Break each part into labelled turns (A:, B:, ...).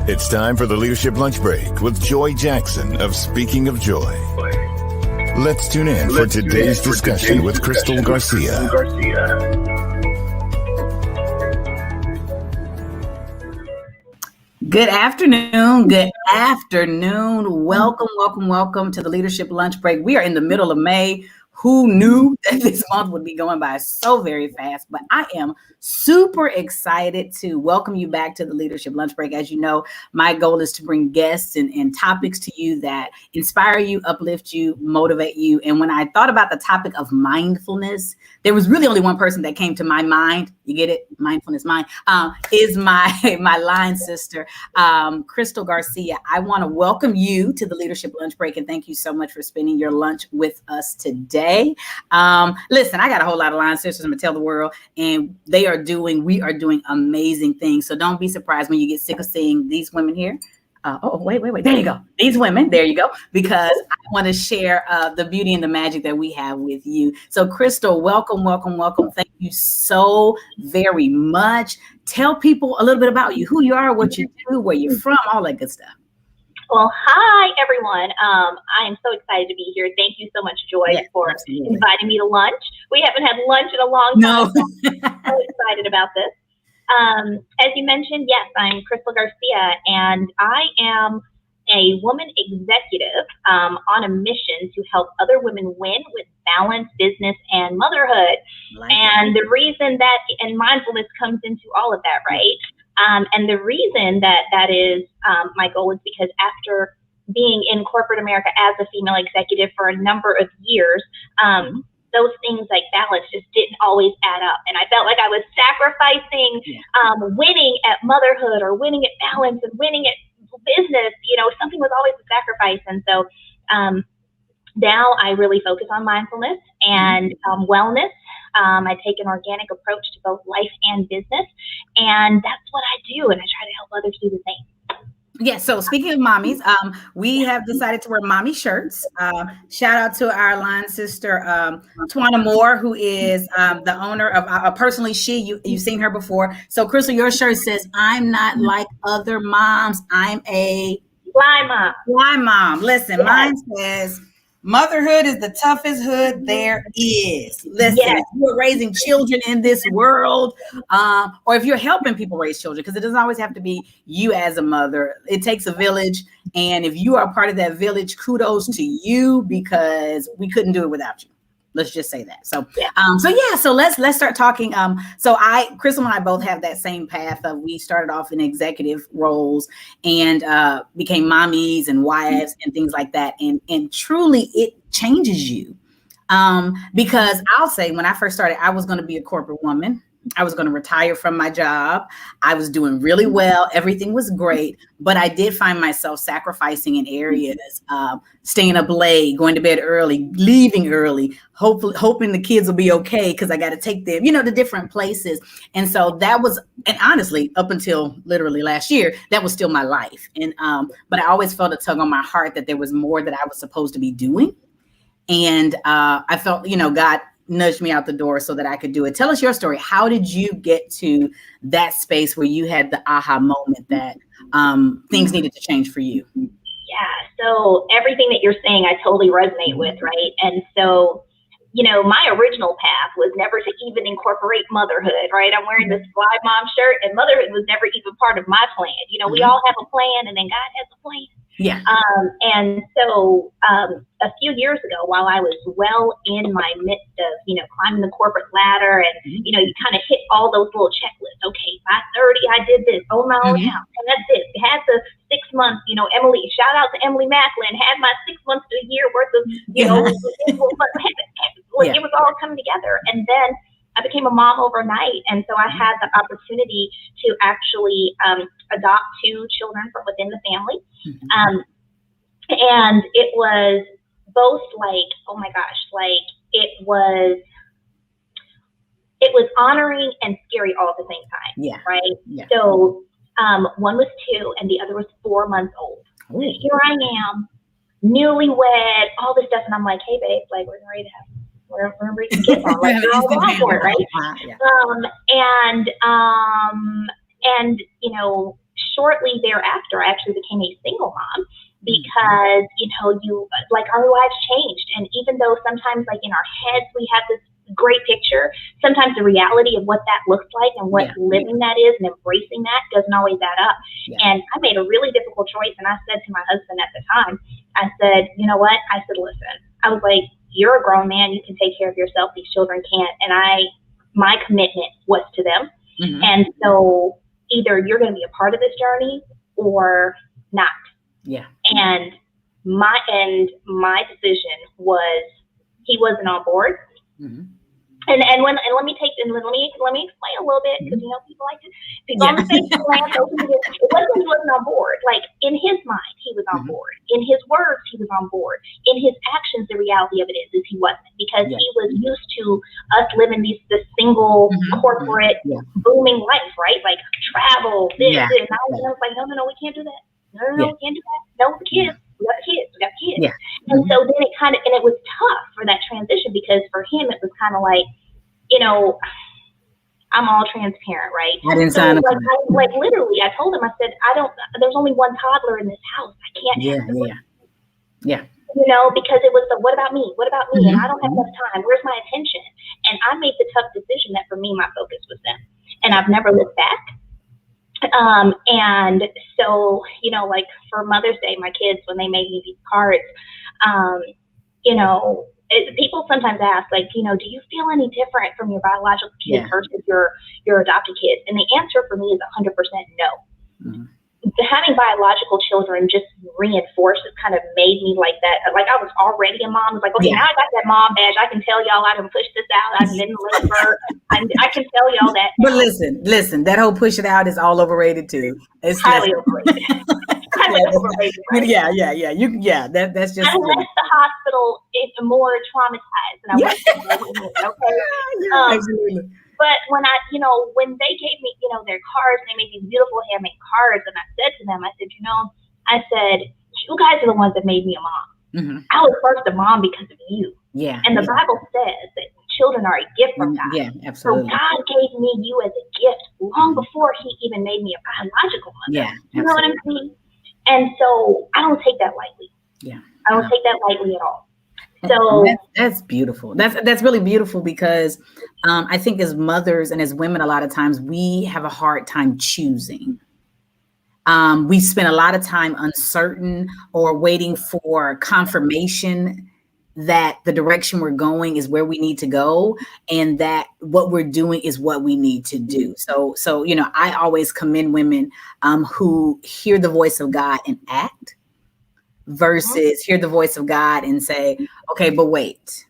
A: It's time for the Leadership Lunch Break with Joy Jackson of Speaking of Joy. Let's tune in for today's discussion with Crystal Garcia.
B: Good afternoon. Good afternoon. Welcome to the Leadership Lunch Break. We are in the middle of May. Who knew that this month would be going by so very fast? But I am super excited to welcome you back to the Leadership Lunch Break. As you know, my goal is to bring guests and topics to you that inspire you, uplift you, motivate you. And when I thought about the topic of mindfulness, there was really only one person that came to my mind. You get it? Mindfulness mind is my line sister, Crystal Garcia. I want to welcome you to the Leadership Lunch Break and thank you so much for spending your lunch with us today. Listen, I got a whole lot of line sisters, I'm gonna tell the world, and we are doing amazing things. So don't be surprised when you get sick of seeing these women here. Wait. There you go. These women, there you go. Because I want to share the beauty and the magic that we have with you. So Crystal, welcome. Thank you so very much. Tell people a little bit about you, who you are, what you do, where you're from, all that good stuff.
C: Well, hi, everyone. I am so excied to be here. Thank you so much, Joy, for inviting me to lunch. We haven't had lunch in a long time.
B: No.
C: So I'm so excited about this. As you mentioned, yes, I'm Crystal Garcia, and I am a woman executive on a mission to help other women win with balance, business, and motherhood. And the reason that, and mindfulness comes into all of that, right? And the reason that is my goal is because after being in corporate America as a female executive for a number of years, those things like balance just didn't always add up. And I felt like I was sacrificing winning at motherhood or winning at balance and winning at business. You know, something was always a sacrifice. And so now I really focus on mindfulness and wellness. I take an organic approach to both life and business, and that's what I do, and I try to help others do the same.
B: Yeah, so speaking of mommies, we have decided to wear mommy shirts. Shout out to our line sister, Twana Moore, who is the owner of personally you've seen her before. So Crystal, your shirt says, "I'm not like other moms. I'm a
C: fly mom."
B: Fly mom. Listen, mine says, "Motherhood is the toughest hood there is." Listen, if you're raising children in this world, or if you're helping people raise children, because it doesn't always have to be you as a mother. It takes a village. And if you are part of that village, kudos to you, because we couldn't do it without you. Let's just say that. So let's start talking. Crystal and I both have that same path of, we started off in executive roles and became mommies and wives and things like that. And truly it changes you. Because I'll say, when I first started, I was going to be a corporate woman. I was going to retire from my job. I was doing really well. Everything was great, but I did find myself sacrificing in areas, staying up late, going to bed early, leaving early, hoping the kids will be okay because I got to take them, to different places. And so that was, and honestly, up until literally last year, that was still my life. And but I always felt a tug on my heart that there was more that I was supposed to be doing. And I felt, God nudged me out the door so that I could do it. Tell us your story. How did you get to that space where you had the aha moment that things needed to change for you?
C: Yeah. So everything that you're saying, I totally resonate with, right? And so, my original path was never to even incorporate motherhood, right? I'm wearing this fly mom shirt, and motherhood was never even part of my plan. We all have a plan, and then God has a plan.
B: Yeah.
C: And so a few years ago, while I was well in my midst of, climbing the corporate ladder, and, you kind of hit all those little checklists. Okay, by 30, I did this, own my own house, and that's it. It had the 6 months, Emily, shout out to Emily Macklin, had my 6 months to a year worth of, it was all coming together. And then I became a mom overnight. And so I had the opportunity to actually adopt 2 children from within the family. And it was both like, oh my gosh, like it was honoring and scary all at the same time.
B: Yeah.
C: Right.
B: Yeah.
C: So one was 2 and the other was 4 months old.
B: Ooh.
C: Here I am, newlywed, all this stuff. And I'm like, hey babe, like we're ready to have, we're ready to get on, like we're all going for it, right?
B: Yeah.
C: And shortly thereafter, I actually became a single mom because, like our lives changed. And even though sometimes like in our heads, we have this great picture, sometimes the reality of what that looks like and what living that is and embracing that doesn't always add up. And I made a really difficult choice. And I said to my husband at the time, I said, you know what? I said, listen, I was like, you're a grown man. You can take care of yourself. These children can't. And my commitment was to them. And so either you're going to be a part of this journey or not. Yeah. And my decision was he wasn't on board. And let me explain a little bit, because people like to on the Facebook land. It wasn't he wasn't on board. Like in his mind, he was on board. In his words, he was on board. In his actions, the reality of it is he wasn't, because he was used to us living this single corporate booming life, right? Like travel, this. And I was like, no, we can't do that. No, we can't do that. No, the kids. We got kids. Yeah. And so then it was tough for that transition, because for him, it was kind of like, I'm all transparent, right?
B: I didn't sign up.
C: Like literally, I told him, I said, there's only one toddler in this house. I can't have because it was what about me? What about me? And I don't have enough time. Where's my attention? And I made the tough decision that for me, my focus was them. And I've never looked back. And so, like for Mother's Day, my kids, when they made me these cards, people sometimes ask, like, do you feel any different from your biological kids versus your adopted kids? And the answer for me is 100% no. Having biological children just reinforced, it kind of made me like that. Like I was already a mom. It's like, okay, now I got that mom badge. I can tell y'all I done pushed this out. I didn't deliver. I can tell y'all that.
B: But listen, that whole push it out is all overrated too. It's
C: highly overrated. Overrated, right?
B: That's just.
C: I left the hospital more traumatized than I was. Okay.
B: Absolutely.
C: But when when they gave me, their cards, they made these beautiful handmade cards, and I said to them, I said, you guys are the ones that made me a mom. I was first a mom because of you. Yeah. And the Bible says that children are a gift from God. Yeah, absolutely. So God gave me you as a gift long before he even made me a biological mother. Yeah. Absolutely. You know what I'm saying? And so I don't take that lightly. Yeah. I don't take that lightly at all. So
B: that's beautiful. That's really beautiful, because I think as mothers and as women, a lot of times we have a hard time choosing. We spend a lot of time uncertain or waiting for confirmation that the direction we're going is where we need to go, and that what we're doing is what we need to do. So I always commend women who hear the voice of God and act, versus hear the voice of God and say, okay, but wait,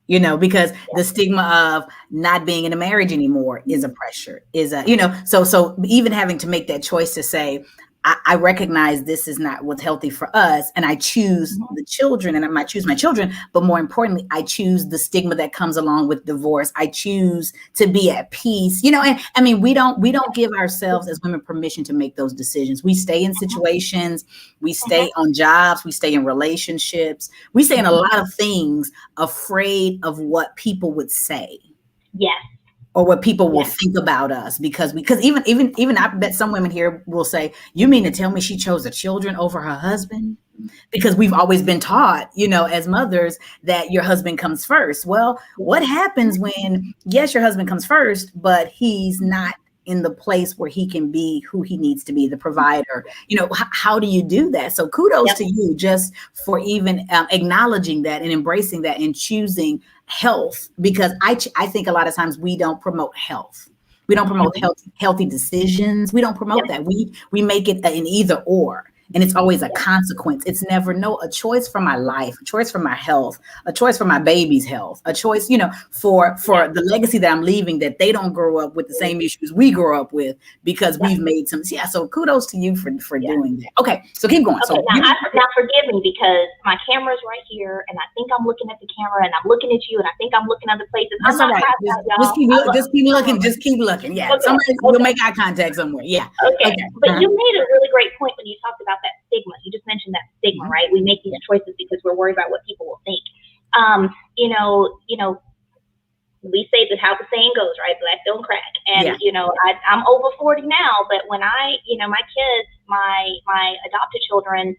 B: because the stigma of not being in a marriage anymore is a pressure, so even having to make that choice to say, I recognize this is not what's healthy for us, and I choose the children, and I might choose my children, but more importantly, I choose the stigma that comes along with divorce. I choose to be at peace, and I mean, we don't give ourselves as women permission to make those decisions. We stay in situations, we stay on jobs, we stay in relationships, we stay in a lot of things, afraid of what people would say. Yes. Or what people will think about us, because even I bet some women here will say, you mean to tell me she chose the children over her husband? Because we've always been taught, as mothers, that your husband comes first. Well, what happens when, yes, your husband comes first, but he's not in the place where he can be who he needs to be, the provider? How do you do that? So kudos to you just for even acknowledging that and embracing that and choosing health, because I think a lot of times we don't promote health. We don't promote healthy decisions. We don't promote that. We make it an either or. And it's always a consequence. It's never a choice for my life, a choice for my health, a choice for my baby's health, a choice, for the legacy that I'm leaving, that they don't grow up with the same issues we grew up with, because we've made some. Yeah. So kudos to you for doing that. Okay. So keep going.
C: Okay, so now forgive me, because my camera's right here, and I think I'm looking at the camera, and I'm looking at you, and I think I'm looking other places.
B: That's all right. Just keep looking. Just keep looking. Yeah. Okay. Somebody will make eye contact somewhere. Yeah.
C: Okay. But you made a really great point when you talked about that stigma. You just mentioned that stigma, right? We make these choices because we're worried about what people will think. we say that how the saying goes, right? Black don't crack. And, I'm over 40 now, but when my kids, my adopted children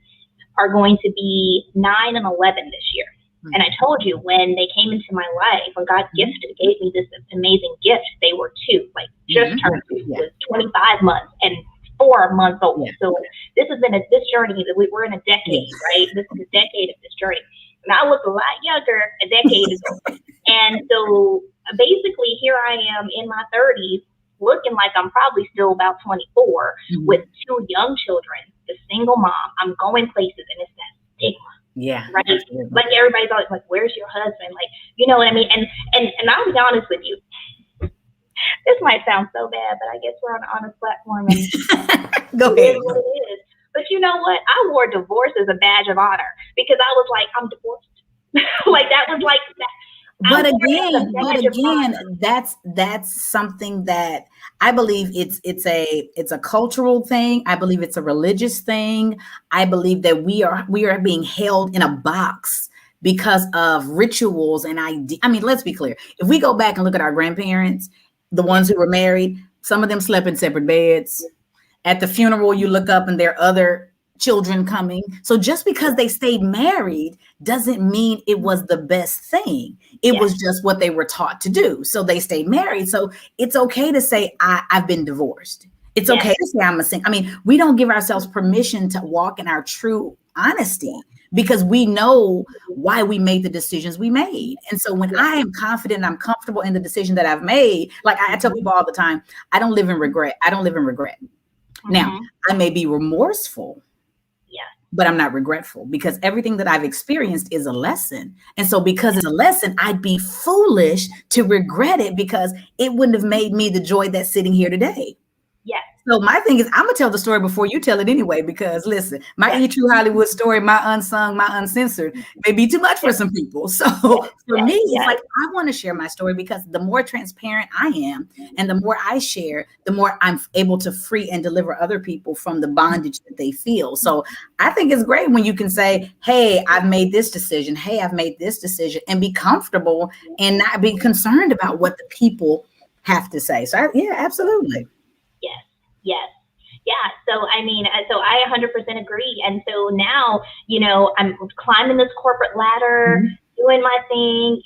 C: are going to be 9 and 11 this year. Mm-hmm. And I told you, when they came into my life, when God gave me this amazing gift, they were 2, like just turned 2, was 25 months and 4 months old. Yeah. So this has been this journey that we're in a decade, right? This is a decade of this journey. And I was a lot younger a decade ago. And so basically here I am in my 30s, looking like I'm probably still about 24 with 2 young children, a single mom. I'm going places, and it's that stigma.
B: Yeah.
C: Right. Absolutely. Like everybody's always like, where's your husband? Like, you know what I mean? And I'll be honest with you. This might sound so bad, but I guess we're on an honest platform. And
B: Go ahead.
C: It is. But you know what? I wore divorce as a badge of honor because I was like, I'm divorced. Like that was like that.
B: But again, that's something that I believe it's a cultural thing. I believe it's a religious thing. I believe that we are being held in a box because of rituals and ideas. I mean, let's be clear. If we go back and look at our grandparents, the ones who were married, some of them slept in separate beds. At the funeral, you look up and there are other children coming. So just because they stayed married doesn't mean it was the best thing. It was just what they were taught to do. So they stayed married. So it's okay to say, I've been divorced. It's okay to say I'm a single. I mean, we don't give ourselves permission to walk in our true honesty because we know why we made the decisions we made. And so when I am confident, I'm comfortable in the decision that I've made, like I tell people all the time, I don't live in regret. Now, I may be remorseful, but I'm not regretful because everything that I've experienced is a lesson. And so because it's a lesson, I'd be foolish to regret it because it wouldn't have made me the joy that's sitting here today.
C: Yes.
B: So my thing is, I'm going to tell the story before you tell it anyway, because listen, my E True Hollywood story, my unsung, my uncensored may be too much for some people. So for me, it's like, I want to share my story because the more transparent I am and the more I share, the more I'm able to free and deliver other people from the bondage that they feel. So I think it's great when you can say, hey, I've made this decision. Hey, I've made this decision, and be comfortable and not be concerned about what the people have to say. So absolutely.
C: Yes. Yeah. So, I mean, so I 100% agree. And so now, I'm climbing this corporate ladder, doing my thing,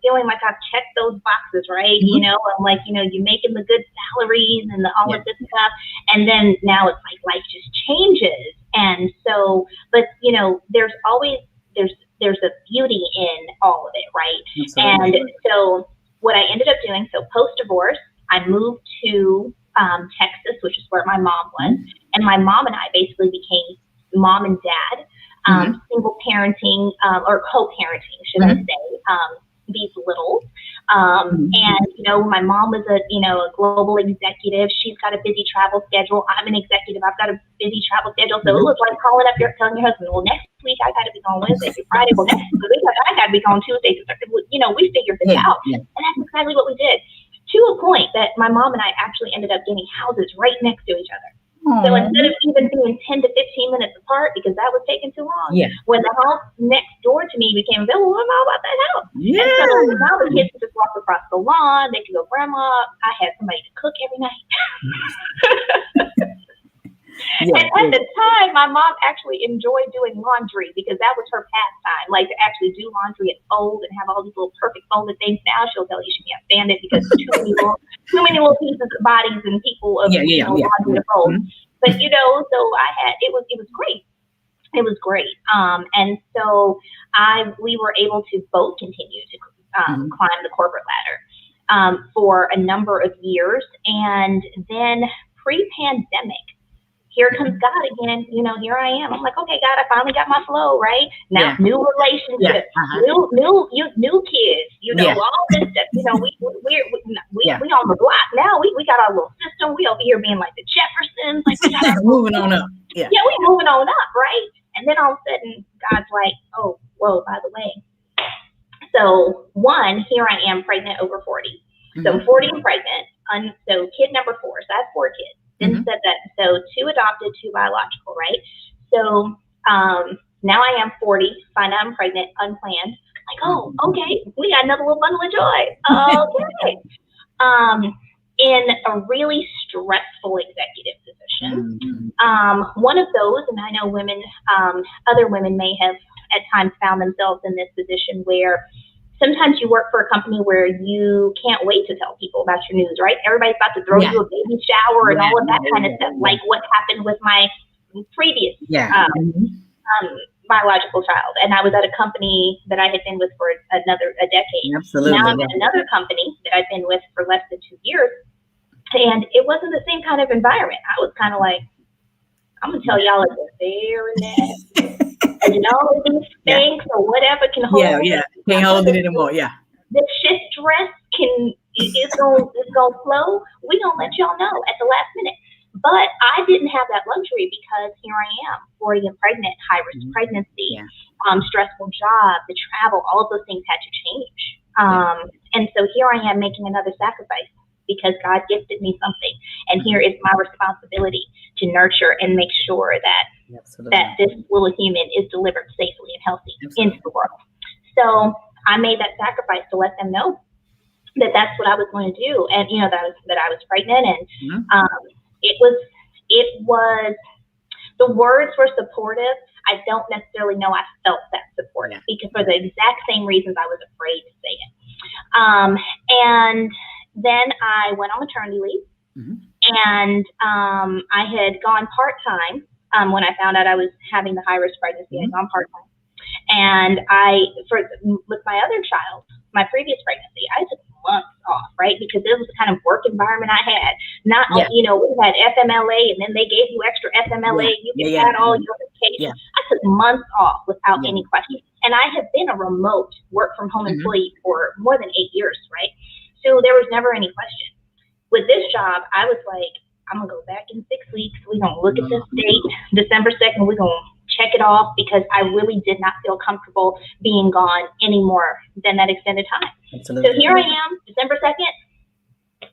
C: feeling like I've checked those boxes, right? I'm like, you're making the good salaries and all of this stuff. And then now it's like life just changes. And so, but, there's always, there's a beauty in all of it, right? Absolutely. And so what I ended up doing, so post-divorce, I moved to Texas, which is where my mom was. And my mom and I basically became mom and dad, single parenting, or co-parenting, should I say, these littles. And, my mom was a global executive. She's got a busy travel schedule. I'm an executive. I've got a busy travel schedule. So it was like calling up telling your husband, well, next week I got to be gone Wednesday through Friday. Well, next week I got to be gone Tuesday through Thursday. We figured this out. And that's exactly what we did. To a point that my mom and I actually ended up getting houses right next to each other. So instead of even being 10 to 15 minutes apart, because that was taking too long, when the house next door to me became available, I'm all about that house. And so now the kids could just walk across the lawn. They could go, Grandma, I had somebody to cook every night. And at the time, my mom actually enjoyed doing laundry because that was her pastime, like to actually do laundry and fold and have all these little perfect folded things. Now she'll tell you she can't stand it because too many little pieces of bodies and people of laundry to fold. But so it was great. It was great. And so we were able to both continue to climb the corporate ladder for a number of years, and then pre-pandemic. Here comes God again. Here I am. I'm like, okay, God, I finally got my flow, right? Now, new relationships, new kids, all this stuff. We on the block now. We got our little system. We over here being like the Jeffersons. Like we got
B: moving on up. Yeah,
C: we moving on up, right? And then all of a sudden, God's like, oh, whoa, by the way. So here I am pregnant over 40. So 40 and pregnant. So kid number 4. So I have 4 kids. Then said that, so 2 adopted, 2 biological, right? So now I am 40, find out I'm pregnant, unplanned. Like, oh, okay, we got another little bundle of joy. Okay. In a really stressful executive position. One of those, and I know women, other women may have at times found themselves in this position where sometimes you work for a company where you can't wait to tell people about your news, right? Everybody's about to throw you a baby shower and all of that kind of stuff, like what happened with my previous biological child. And I was at a company that I had been with for a decade.
B: Absolutely.
C: Now I'm at another company that I've been with for less than 2 years. And it wasn't the same kind of environment. I was kind of like, I'm going to tell y'all it's very nasty. And all of these things or whatever can hold it.
B: Can't hold it anymore. Yeah.
C: The shift dress it's gonna flow. We gonna let y'all know at the last minute. But I didn't have that luxury because here I am, 40 and pregnant, high risk pregnancy, stressful job, the travel, all of those things had to change. And so here I am making another sacrifice because God gifted me something. And here is my responsibility to nurture and make sure that this little human is delivered safely and healthy into the world. So I made that sacrifice to let them know that that's what I was going to do. And, you know, that I was pregnant and it was, the words were supportive. I don't necessarily know I felt that supportive because for the exact same reasons I was afraid to say it. And then I went on maternity leave and I had gone part-time when I found out I was having the high-risk pregnancy. I had gone part-time. And with my other child, my previous pregnancy, I took months off, right? Because it was the kind of work environment I had. You know, we had FMLA and then they gave you extra FMLA. You could add all your vacation. I took months off without any question. And I have been a remote work from home employee for more than 8 years, right? So there was never any question. With this job, I was like, I'm going to go back in 6 weeks. We're going to look at this date, December 2nd. We're going to check it off because I really did not feel comfortable being gone any more than that extended time. Absolutely. So here I am, December 2nd,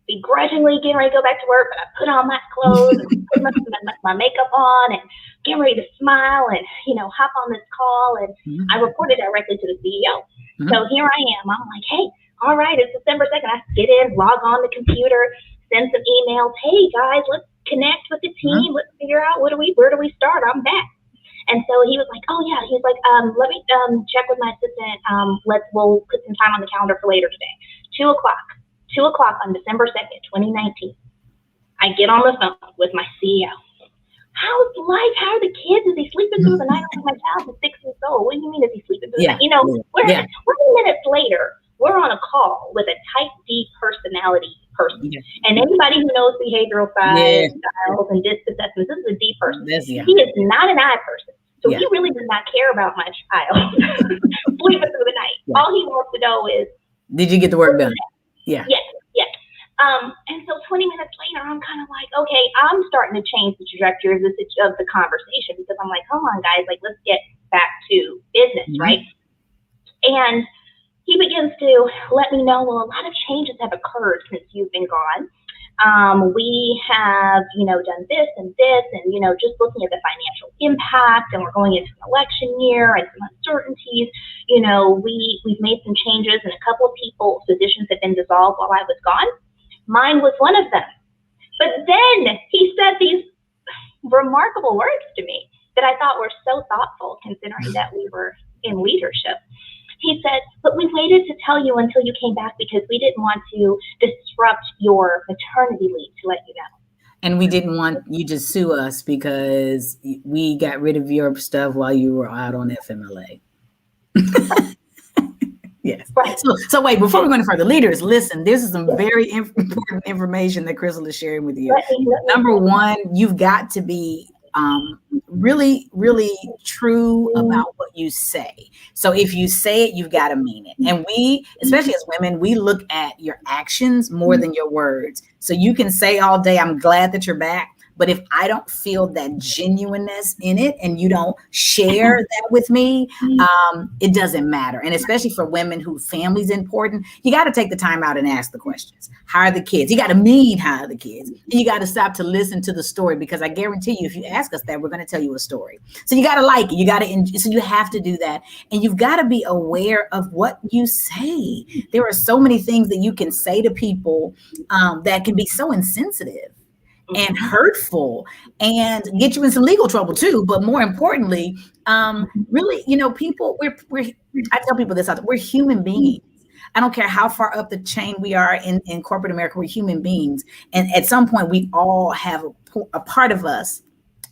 C: begrudgingly getting ready to go back to work, but I put on my clothes and put my makeup on and getting ready to smile and, you know, hop on this call. And I reported directly to the CEO. So here I am. I'm like, hey, all right, it's December 2nd. I get in, log on the computer, send some emails. Hey guys, let's connect with the team. Let's figure out where do we start? I'm back. And so he was like, oh yeah. He's like, let me check with my assistant. We'll put some time on the calendar for later today. 2 o'clock on December 2nd, 2019. I get on the phone with my CEO. How's life? How are the kids? Is he sleeping through the night? My child is 6 years old. What do you mean is he sleeping through the night? You know, 20 minutes later, we're on a call with a type D personality person. And anybody who knows behavioral styles and DISC assessments, this is a D person. He is not an I person. So he really does not care about my child sleeping through the night. All he wants to know is,
B: did you get the work done?
C: Yes. And so 20 minutes later, I'm kind of like, okay, I'm starting to change the trajectory of the conversation because I'm like, come on, guys, like, let's get back to business, right? And he begins to let me know, well, a lot of changes have occurred since you've been gone. We have, you know, done this and this, and, you know, just looking at the financial impact, and we're going into an election year and some uncertainties. You know, we've made some changes, and a couple of positions have been dissolved while I was gone. Mine was one of them. But then he said these remarkable words to me that I thought were so thoughtful, considering that we were in leadership. He said, but we waited to tell you until you came back because we didn't want to disrupt your maternity leave to let you know.
B: And we didn't want you to sue us because we got rid of your stuff while you were out on FMLA. Yes. Right. So wait, before we go any further, leaders, listen, this is some very important information that Crystal is sharing with you. Number one, you've got to be really, really true about what you say. So if you say it, you've got to mean it. And we, especially as women, we look at your actions more than your words. So you can say all day, I'm glad that you're back, But if I don't feel that genuineness in it and you don't share that with me, it doesn't matter. And especially for women who family's important, you got to take the time out and ask the questions. How are the kids? You got to mean how are the kids? And you got to stop to listen to the story, because I guarantee you, if you ask us that, we're going to tell you a story. So you got to like it. You got to, so you have to do that. And you've got to be aware of what you say. There are so many things that you can say to people that can be so insensitive and hurtful and get you in some legal trouble too. But more importantly, really, people, I tell people this, we're human beings. I don't care how far up the chain we are in corporate America, we're human beings. And at some point we all have a part of us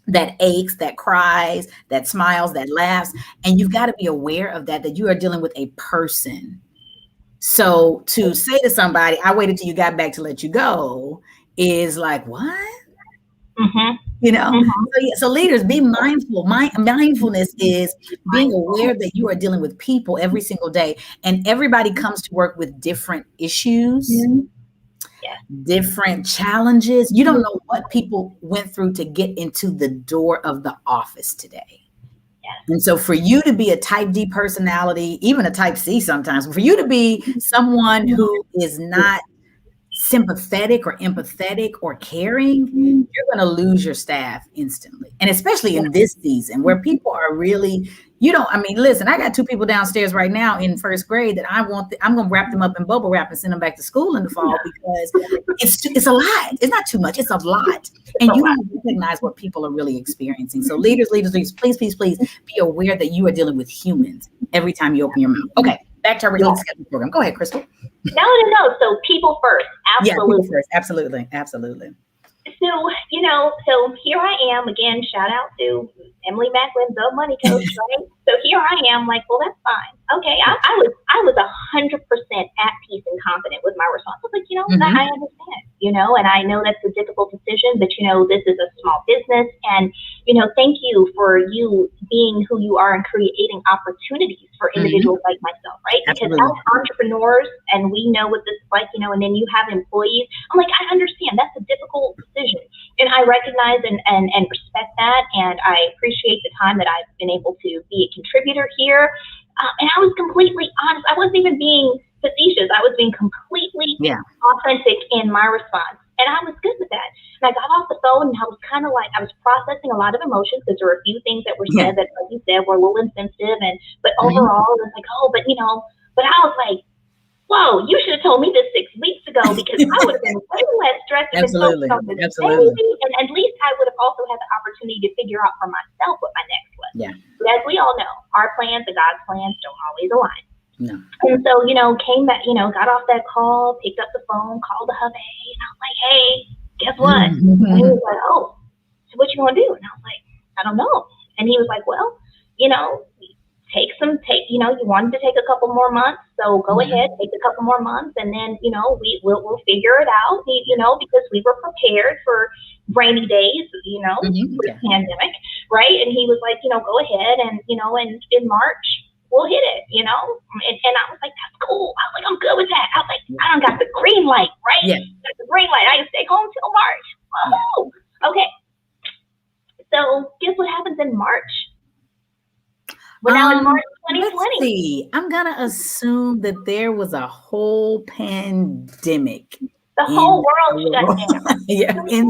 B: that aches, that cries, that smiles, that laughs. And you've got to be aware of that you are dealing with a person. So to say to somebody, I waited till you got back to let you go, is like, what? So leaders, be mindful. Mindfulness is being aware that you are dealing with people every single day, and everybody comes to work with different issues, different challenges. You don't know what people went through to get into the door of the office today. And so for you to be a type D personality, even a type C sometimes, for you to be someone who is not sympathetic or empathetic or caring, you're going to lose your staff instantly. And especially in this season where people are really, listen, I got 2 people downstairs right now in 1st grade that I'm going to wrap them up in bubble wrap and send them back to school in the fall, because it's a lot. It's not too much. It's a lot. And you don't recognize what people are really experiencing. So leaders, please be aware that you are dealing with humans every time you open your mouth. Okay. Back to our release schedule program. Go ahead, Crystal.
C: No. So people first. Absolutely.
B: Yeah, people first. Absolutely. So here I am again. Shout out to Emily Macklin, the money coach, right? So here I am, like, well, that's fine. Okay, I was 100% at peace and confident with my response. I was like, I understand, and I know that's a difficult decision, but this is a small business, and thank you for you being who you are and creating opportunities for individuals like myself, right? Because as entrepreneurs, and we know what this is like, and then you have employees. I'm like, I understand that's a difficult decision, and I recognize and respect that, and I appreciate the time that I've been able to be a contributor here. And I was completely honest. I wasn't even being facetious. I was being completely authentic in my response. And I was good with that. And I got off the phone and I was kind of like, I was processing a lot of emotions, because there were a few things that were said that, like you said, were a little insensitive. But overall, it was like, but I was like, whoa, you should have told me this 6 weeks ago, because I would have been way less stressed and focused on this baby. And at least I would have also had the opportunity to figure out for myself what my next was. Yeah. But as we all know, our plans and God's plans don't always align. No. And so, came back, got off that call, picked up the phone, called the hubby, and I was like, hey, guess what? And he was like, oh, so what you want to do? And I was like, I don't know. And he was like, well, you wanted to take a couple more months, so go ahead, take a couple more months, and then, we'll figure it out, because we were prepared for rainy days, for the pandemic, right? And he was like, go ahead, and, and in March, we'll hit it, and I was like, that's cool. I was like, I'm good with that. I was like, I don't got the green light, right? Yeah. Got the green light. I can stay home till March. Whoa. Okay. So guess what happens in March? We're now in March 2020. Let's see. I'm going to assume that there was a whole pandemic.
C: The whole world shut down.
B: In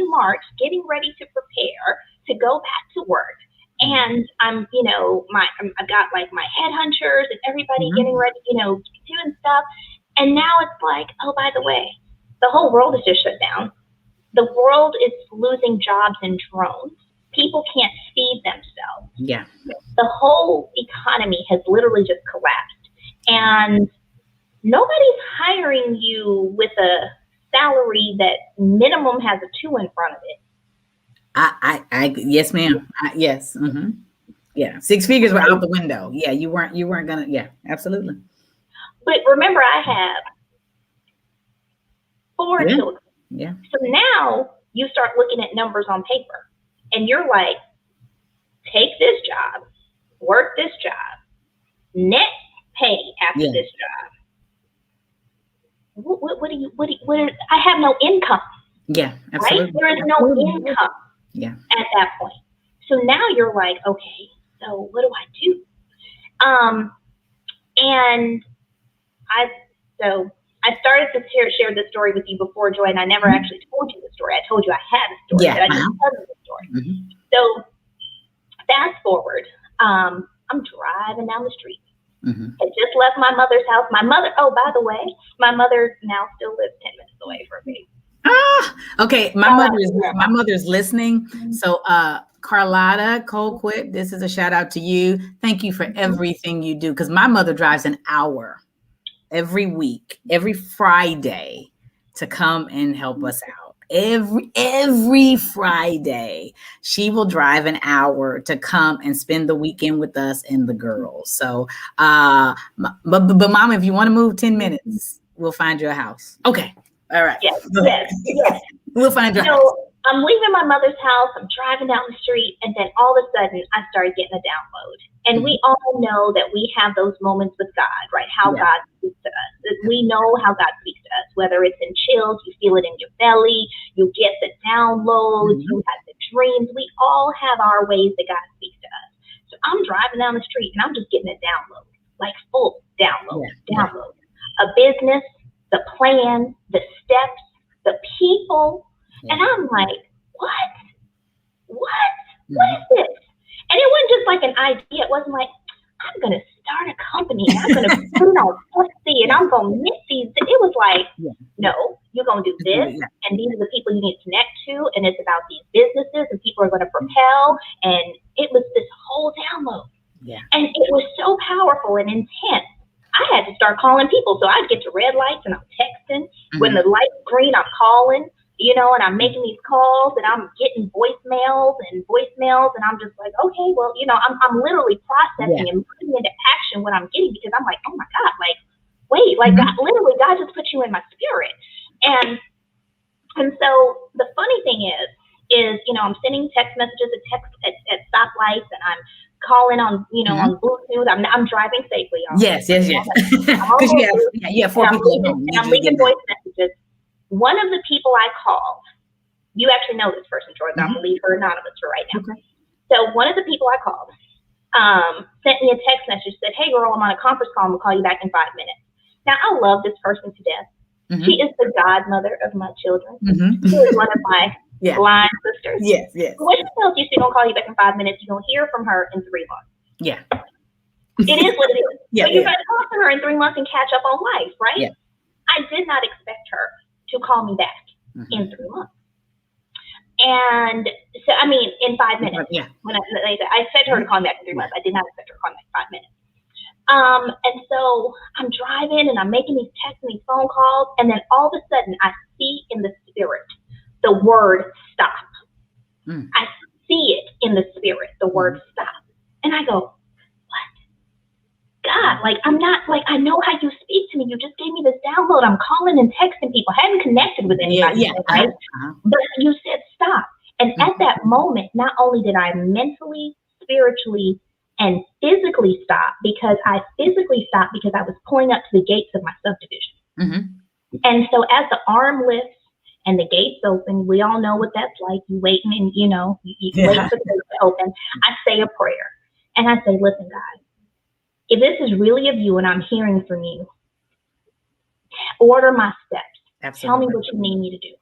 C: March, getting ready to prepare to go back to work. And I'm, I've got like my headhunters and everybody getting ready, doing stuff. And now it's like, oh, by the way, the whole world is just shut down. The world is losing jobs in drones. People can't feed themselves.
B: Yeah.
C: The whole economy has literally just collapsed. And nobody's hiring you with a salary that minimum has a 2 in front of it.
B: Yes, ma'am. Yes. Mm-hmm. Yeah. 6 figures were out the window. Yeah. You weren't gonna. Yeah, absolutely.
C: But remember, I have 4 children.
B: Yeah.
C: So now you start looking at numbers on paper and you're like, take this job, work this job, net pay after this job. What do you, I have no income.
B: Yeah, absolutely.
C: Right? There is no income at that point. So now you're like, okay, so what do I do? And I started to share this story with you before, Joy, and I never actually told you the story. I told you I had a story, but I didn't tell you the story. So fast forward, I'm driving down the street. I just left my mother's house. My mother, oh, by the way, my mother now still lives 10 minutes away from me.
B: Okay. My mother's listening. So, Carlotta Colquitt, this is a shout out to you. Thank you for everything you do. Because my mother drives an hour every week, every Friday, to come and help us out. Every Friday, she will drive an hour to come and spend the weekend with us and the girls. So, but Mom, if you want to move 10 minutes, we'll find you a house. Okay. All right.
C: Yes.
B: We'll find your house.
C: So I'm leaving my mother's house. I'm driving down the street, and then all of a sudden, I started getting a download. And we all know that we have those moments with God, right? How God speaks to us. We know how God speaks to us, whether it's in chills, you feel it in your belly, you get the downloads, you have the dreams. We all have our ways that God speaks to us. So I'm driving down the street, and I'm just getting a download, like full download. A business, the plan, the steps, the people. And I'm like, what? What is this? And it wasn't just like an idea. It wasn't like, I'm going to start a company and I'm going to put it on Etsy and I'm going to knit these. It was like, no, you're going to do this. And these are the people you need to connect to. And it's about these businesses and people are going to propel. And it was this whole download. And it was so powerful and intense. I had to start calling people. So I'd get to red lights and I'm texting. When the light's green, I'm calling. You know, and I'm making these calls and I'm getting voicemails, and I'm just like, okay, well, you know, I'm literally processing and putting into action what I'm getting, because I'm like, oh my God, like, wait, like God, literally God just put you in my spirit. And so the funny thing is, you know, I'm sending text messages at stoplights, and I'm calling on, you know, on Bluetooth. I'm driving safely.
B: Yes. Because you have 4 people at home.
C: I'm leaving voice messages. One of the people I called, you actually know this person, Jordan. I'm going to leave her anonymous for right now. Okay. So one of the people I called sent me a text message, said, hey, girl, I'm on a conference call. I'm going to call you back in 5 minutes. Now, I love this person to death. She is the godmother of my children. She is one of my blind sisters.
B: Yes.
C: What she tells you, she's going to call you back in 5 minutes. You're going to hear from her in 3 months.
B: Yeah.
C: It is what it is. But you're going to talk to her in 3 months and catch up on life, right? I did not expect her to call me back in 3 months. And so, I mean, in 5 minutes. When I said to her to call me back in 3 months. I did not expect her to call me back in 5 minutes. And so I'm driving and I'm making these texts and these phone calls. And then all of a sudden I see in the spirit the word stop. I see it in the spirit, the word stop. And I go, God, like, I'm not, like, I know how you speak to me. You just gave me this download. I'm calling and texting people. I haven't connected with anybody, right? But you said stop. And at that moment, not only did I mentally, spiritually, and physically stop, because I physically stopped because I was pulling up to the gates of my subdivision. And so as the arm lifts and the gates open, we all know what that's like. You waiting and, you know, you wait for the gates to open. I say a prayer and I say, listen, God, if this is really of you and I'm hearing from you, order my steps. Absolutely. Tell me what you need me to do.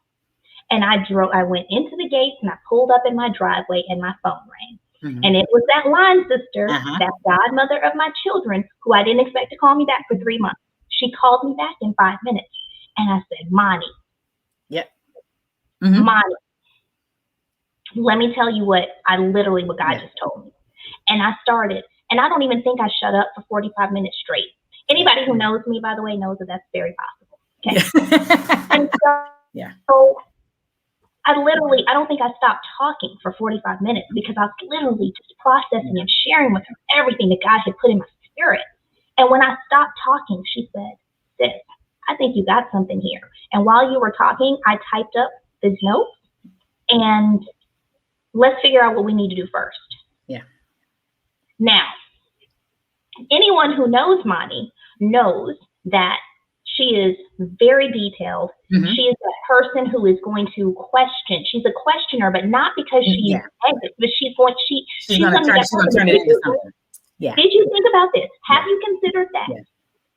C: And I went into the gates and I pulled up in my driveway and my phone rang. And it was that line sister, that godmother of my children, who I didn't expect to call me back for 3 months. She called me back in 5 minutes. And I said, Monty. Monty, let me tell you what God just told me. And I started. And I don't even think I shut up for 45 minutes straight. Anybody who knows me, by the way, knows that that's very possible. Okay. And so I don't think I stopped talking for 45 minutes, because I was literally just processing and sharing with her everything that God had put in my spirit. And when I stopped talking, she said, sis, I think you got something here. And while you were talking, I typed up this note, and let's figure out what we need to do first. Now, anyone who knows Monty knows that she is very detailed. She is that person who is going to question. She's a questioner, but not because she's angry, but she's going to
B: turn it into something. Yeah.
C: Did you think about this? Have you considered that? Yeah.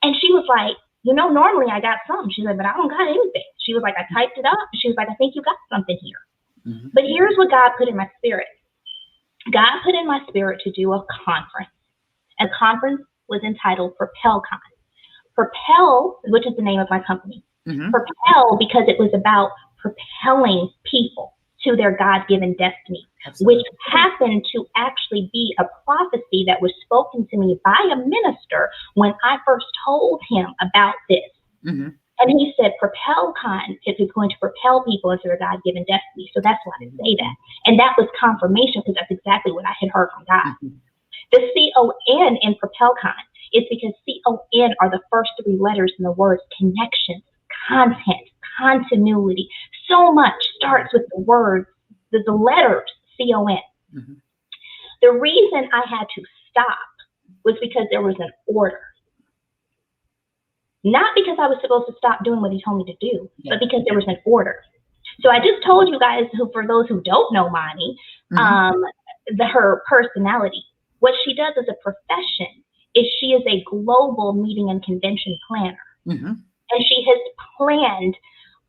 C: And she was like, normally I got some. She's like, but I don't got anything. She was like, I typed it up. She was like, I think you got something here. Mm-hmm. But here's what God put in my spirit. God put in my spirit to do a conference. And the conference was entitled PropelCon. Propel, which is the name of my company. Mm-hmm. Propel, because it was about propelling people to their God-given destiny. Absolutely. Which happened to actually be a prophecy that was spoken to me by a minister when I first told him about this. Mm-hmm. And he said, PropelCon is going to propel people into their God-given destiny. So that's why I say that. And that was confirmation, because that's exactly what I had heard from God. Mm-hmm. The C-O-N in PropelCon is because C-O-N are the first three letters in the words connection, content, continuity. So much starts with the words, the letters C-O-N. Mm-hmm. The reason I had to stop was because there was an order. Not because I was supposed to stop doing what he told me to do, but because there was an order. So I just told you guys, for those who don't know Mani, her personality. What she does as a profession is she is a global meeting and convention planner. Mm-hmm. And she has planned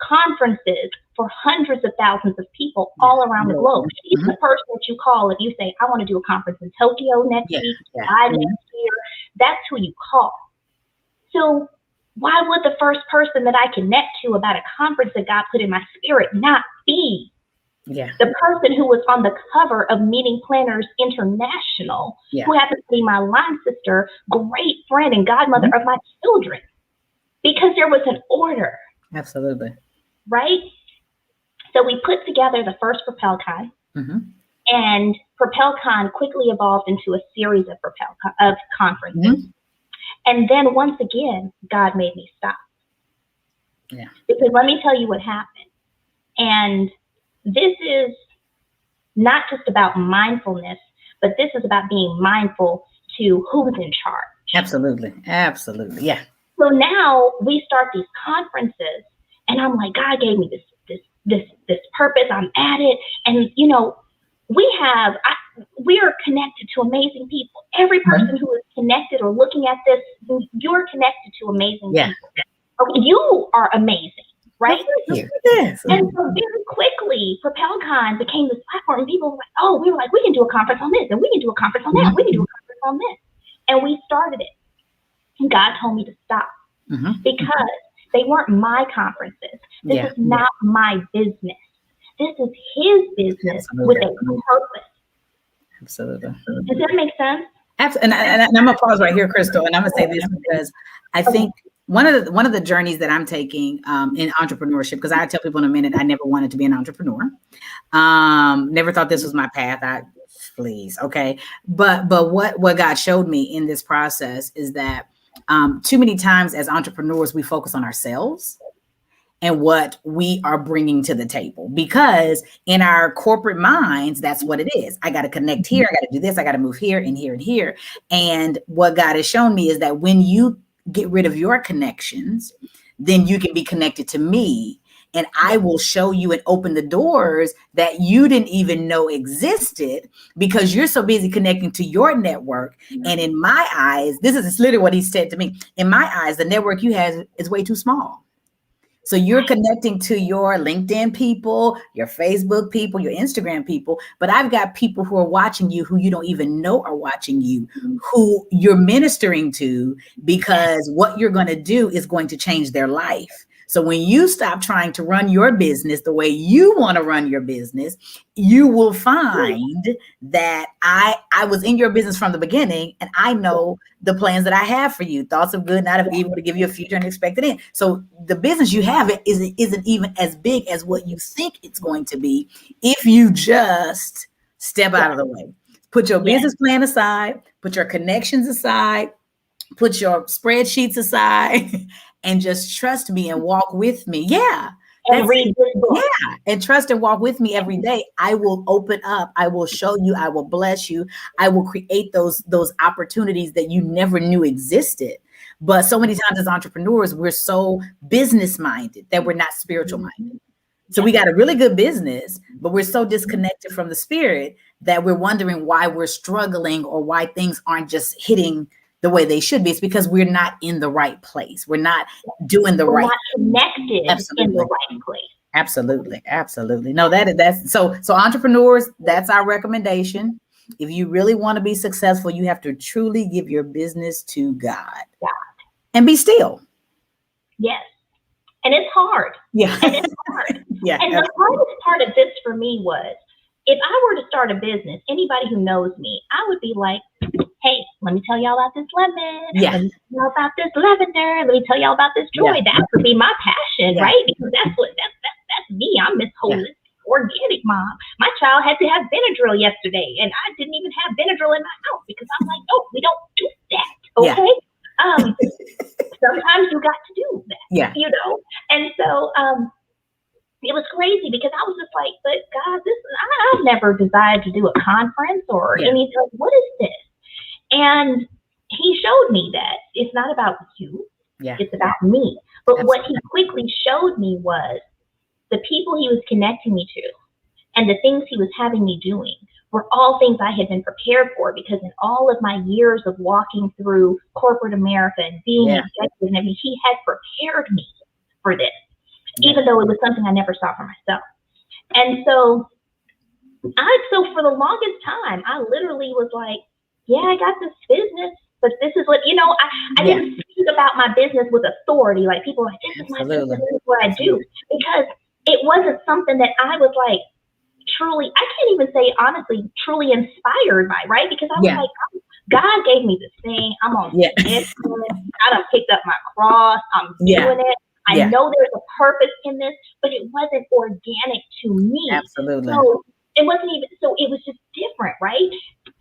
C: conferences for hundreds of thousands of people all around the globe. She's the person that you call if you say, I want to do a conference in Tokyo next week, next year. That's who you call. So why would the first person that I connect to about a conference that God put in my spirit not be the person who was on the cover of Meeting Planners International, who happens to be my line sister, great friend and godmother of my children? Because there was an order.
B: Absolutely.
C: Right? So we put together the first PropelCon, and PropelCon quickly evolved into a series of conferences. Mm-hmm. And then once again, God made me stop. Yeah. Because let me tell you what happened. And this is not just about mindfulness, but this is about being mindful to who's in charge.
B: Absolutely. Absolutely. Yeah.
C: So now we start these conferences, and I'm like, God gave me this purpose. I'm at it. And, we are connected to amazing people. Every person who is connected or looking at this, you're connected to amazing people. Okay, you are amazing, right?
B: Yes.
C: And so very quickly, PropelCon became this platform, and people were like, we were like, we can do a conference on this, and we can do a conference on that, we can do a conference on this. And we started it. And God told me to stop because they weren't my conferences. This is not my business. This is his business with a purpose.
B: Absolutely.
C: Does that make sense?
B: Absolutely. And I'm gonna pause right here, Crystal, and I'm gonna say this because I think one of the journeys that I'm taking in entrepreneurship, because I tell people in a minute, I never wanted to be an entrepreneur. Never thought this was my path. Please, okay. But what God showed me in this process is that too many times as entrepreneurs, we focus on ourselves and what we are bringing to the table, because in our corporate minds, that's what it is. I got to connect here. I got to do this. I got to move here and here and here. And what God has shown me is that when you get rid of your connections, then you can be connected to me, and I will show you and open the doors that you didn't even know existed because you're so busy connecting to your network. And in my eyes, this is literally what he said to me. In my eyes, the network you have is way too small. So you're connecting to your LinkedIn people, your Facebook people, your Instagram people, but I've got people who are watching you who you don't even know are watching you, who you're ministering to, because what you're going to do is going to change their life. So when you stop trying to run your business the way you want to run your business, you will find that I was in your business from the beginning, and I know the plans that I have for you, thoughts of good, not of evil, to give you a future and expected end. So the business you have isn't even as big as what you think it's going to be if you just step out of the way. Put your business plan aside, put your connections aside, put your spreadsheets aside, and just trust me and walk with me.
C: And read this book.
B: And trust and walk with me every day. I will open up. I will show you. I will bless you. I will create those opportunities that you never knew existed. But so many times as entrepreneurs, we're so business minded that we're not spiritual minded. So we got a really good business, but we're so disconnected from the spirit that we're wondering why we're struggling or why things aren't just hitting the way they should be. It's because we're not in the right place. We're not doing the right.
C: We're not connected in the right place.
B: Absolutely. Absolutely. No, that's so entrepreneurs, that's our recommendation. If you really want to be successful, you have to truly give your business to God. And be still.
C: Yes. And it's hard.
B: Yeah.
C: And it's hard.
B: Yeah.
C: And the hardest part of this for me was, if I were to start a business, anybody who knows me, I would be like, hey, let me tell y'all about this lemon.
B: Yeah.
C: Let me tell y'all about this lavender. Let me tell y'all about this joy.
B: Yeah.
C: That would be my passion, right? Because that's me. I'm Miss Holistic, organic mom. My child had to have Benadryl yesterday, and I didn't even have Benadryl in my house because I'm like, no, we don't do that. Okay. Sometimes you got to do that.
B: Yeah.
C: You know? And so it was crazy because I was just like, but God, I've never desired to do a conference or anything. What is this? And he showed me that it's not about you.
B: Yeah.
C: It's about me. But what he quickly showed me was the people he was connecting me to and the things he was having me doing were all things I had been prepared for, because in all of my years of walking through corporate America and being an executive and everything, he had prepared me for this, even though it was something I never saw for myself. And so for the longest time, I literally was like, yeah, I got this business, but this is what, I didn't speak about my business with authority. Like people were like, this is my business, this is what I do, because it wasn't something that I was like, truly, I can't even say honestly, truly inspired by, right? Because I was like, God gave me this thing. I'm on this. I done picked up my cross. I'm doing it. I know there's a purpose in this, but it wasn't organic to me.
B: Absolutely.
C: So it wasn't even, so it was just different, right?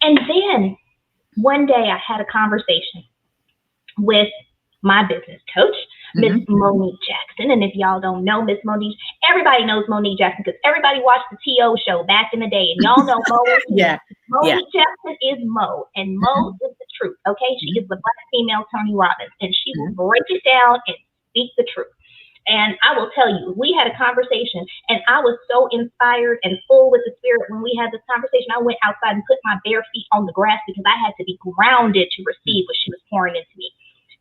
C: And then one day I had a conversation with my business coach, Miss Monique Jackson. And if y'all don't know Miss Monique, everybody knows Monique Jackson because everybody watched the T.O. show back in the day. And y'all know Mo. Monique Jackson is Mo. And Mo is the truth, okay? She is the Black female Tony Robbins. And she will break it down and speak the truth. And I will tell you, we had a conversation, and I was so inspired and full with the spirit when we had this conversation. I went outside and put my bare feet on the grass because I had to be grounded to receive what she was pouring into me.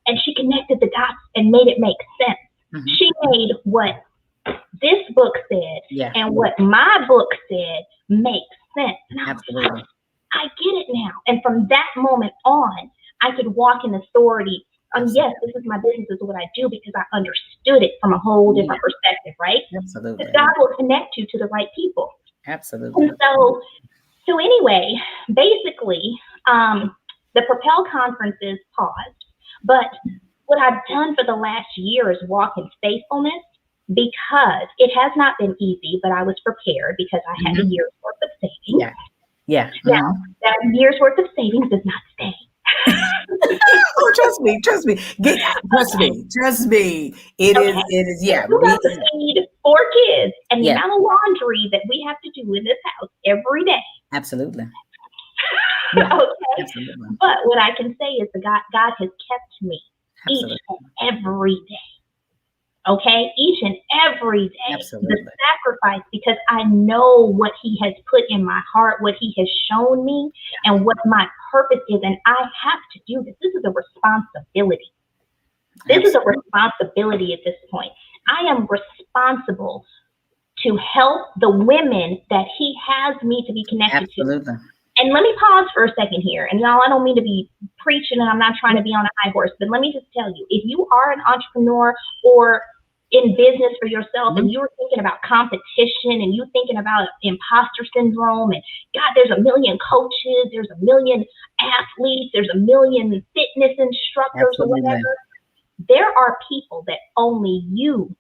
C: And she connected the dots and made it make sense. She made what this book said and what my book said make sense. And I was like, I get it now. And from that moment on, I could walk in authority. Yes, this is my business, this is what I do, because I understood it from a whole different perspective, right?
B: Absolutely.
C: Because God will connect you to the right people.
B: Absolutely.
C: And so anyway, basically, the Propel conferences paused. But what I've done for the last year is walk in faithfulness, because it has not been easy, but I was prepared because I had a year's worth of savings. Now, that year's worth of savings does not stay.
B: Oh, trust me. Trust me. It is. Yeah.
C: We have to feed 4 kids and the amount of laundry that we have to do in this house every day.
B: Absolutely.
C: Okay.
B: Absolutely.
C: But what I can say is God has kept me each and every day. Okay? Each and every day.
B: Absolutely.
C: The sacrifice, because I know what he has put in my heart, what he has shown me, and what my purpose is. And I have to do this. This is a responsibility. This is a responsibility at this point. I am responsible to help the women that he has me to be connected to. And let me pause for a second here. And y'all, I don't mean to be preaching, and I'm not trying to be on a high horse, but let me just tell you, if you are an entrepreneur or in business for yourself and you're thinking about competition and you're thinking about imposter syndrome and God, there's a million coaches, there's a million athletes, there's a million fitness instructors or whatever. There are people that only you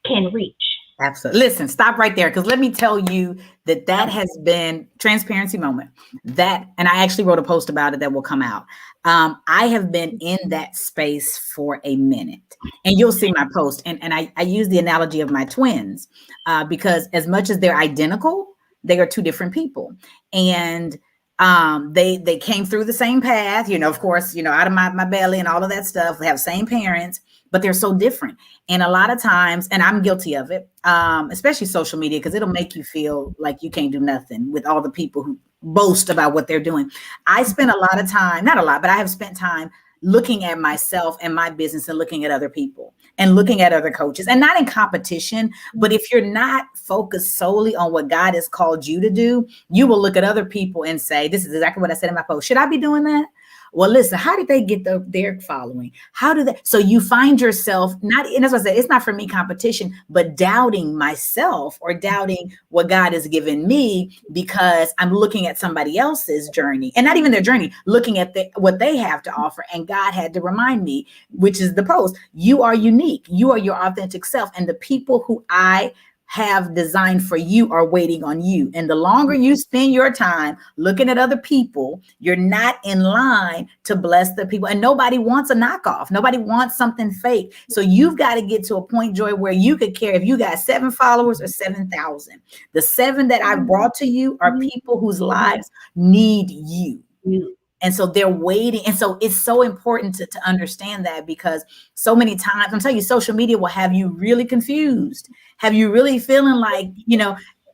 C: can reach. Absolutely.
B: Listen, stop right there, because let me tell you that has been transparency moment. That, and I actually wrote a post about it that will come out. I have been in that space for a minute, and you'll see my post. And I use the analogy of my twins because as much as they're identical, they are 2 different people. And They came through the same path, of course, out of my belly and all of that stuff. They have same parents, but they're so different. And a lot of times, and I'm guilty of it, especially social media, because it'll make you feel like you can't do nothing with all the people who boast about what they're doing. I spend a lot of time, not a lot, but I have spent time looking at myself and my business and looking at other people and looking at other coaches, and not in competition. But if you're not focused solely on what God has called you to do, you will look at other people and say, this is exactly what I said in my post. Should I be doing that? Well, listen, how did they get their following? How do they? So you find yourself not, and as I said, it's not for me competition, but doubting myself or doubting what God has given me because I'm looking at somebody else's journey, and not even their journey, looking at what they have to offer. And God had to remind me, which is the post, you are unique. You are your authentic self. And the people who I have designed for you are waiting on you. And the longer you spend your time looking at other people, you're not in line to bless the people. And nobody wants a knockoff. Nobody wants something fake. So you've got to get to a point, Joy, where you could care if you got 7 followers or 7,000. The 7 that I brought to you are people whose lives need you. And so they're waiting. And so it's so important to understand that, because so many times, I'm telling you, social media will have you really confused. Have you really feeling like,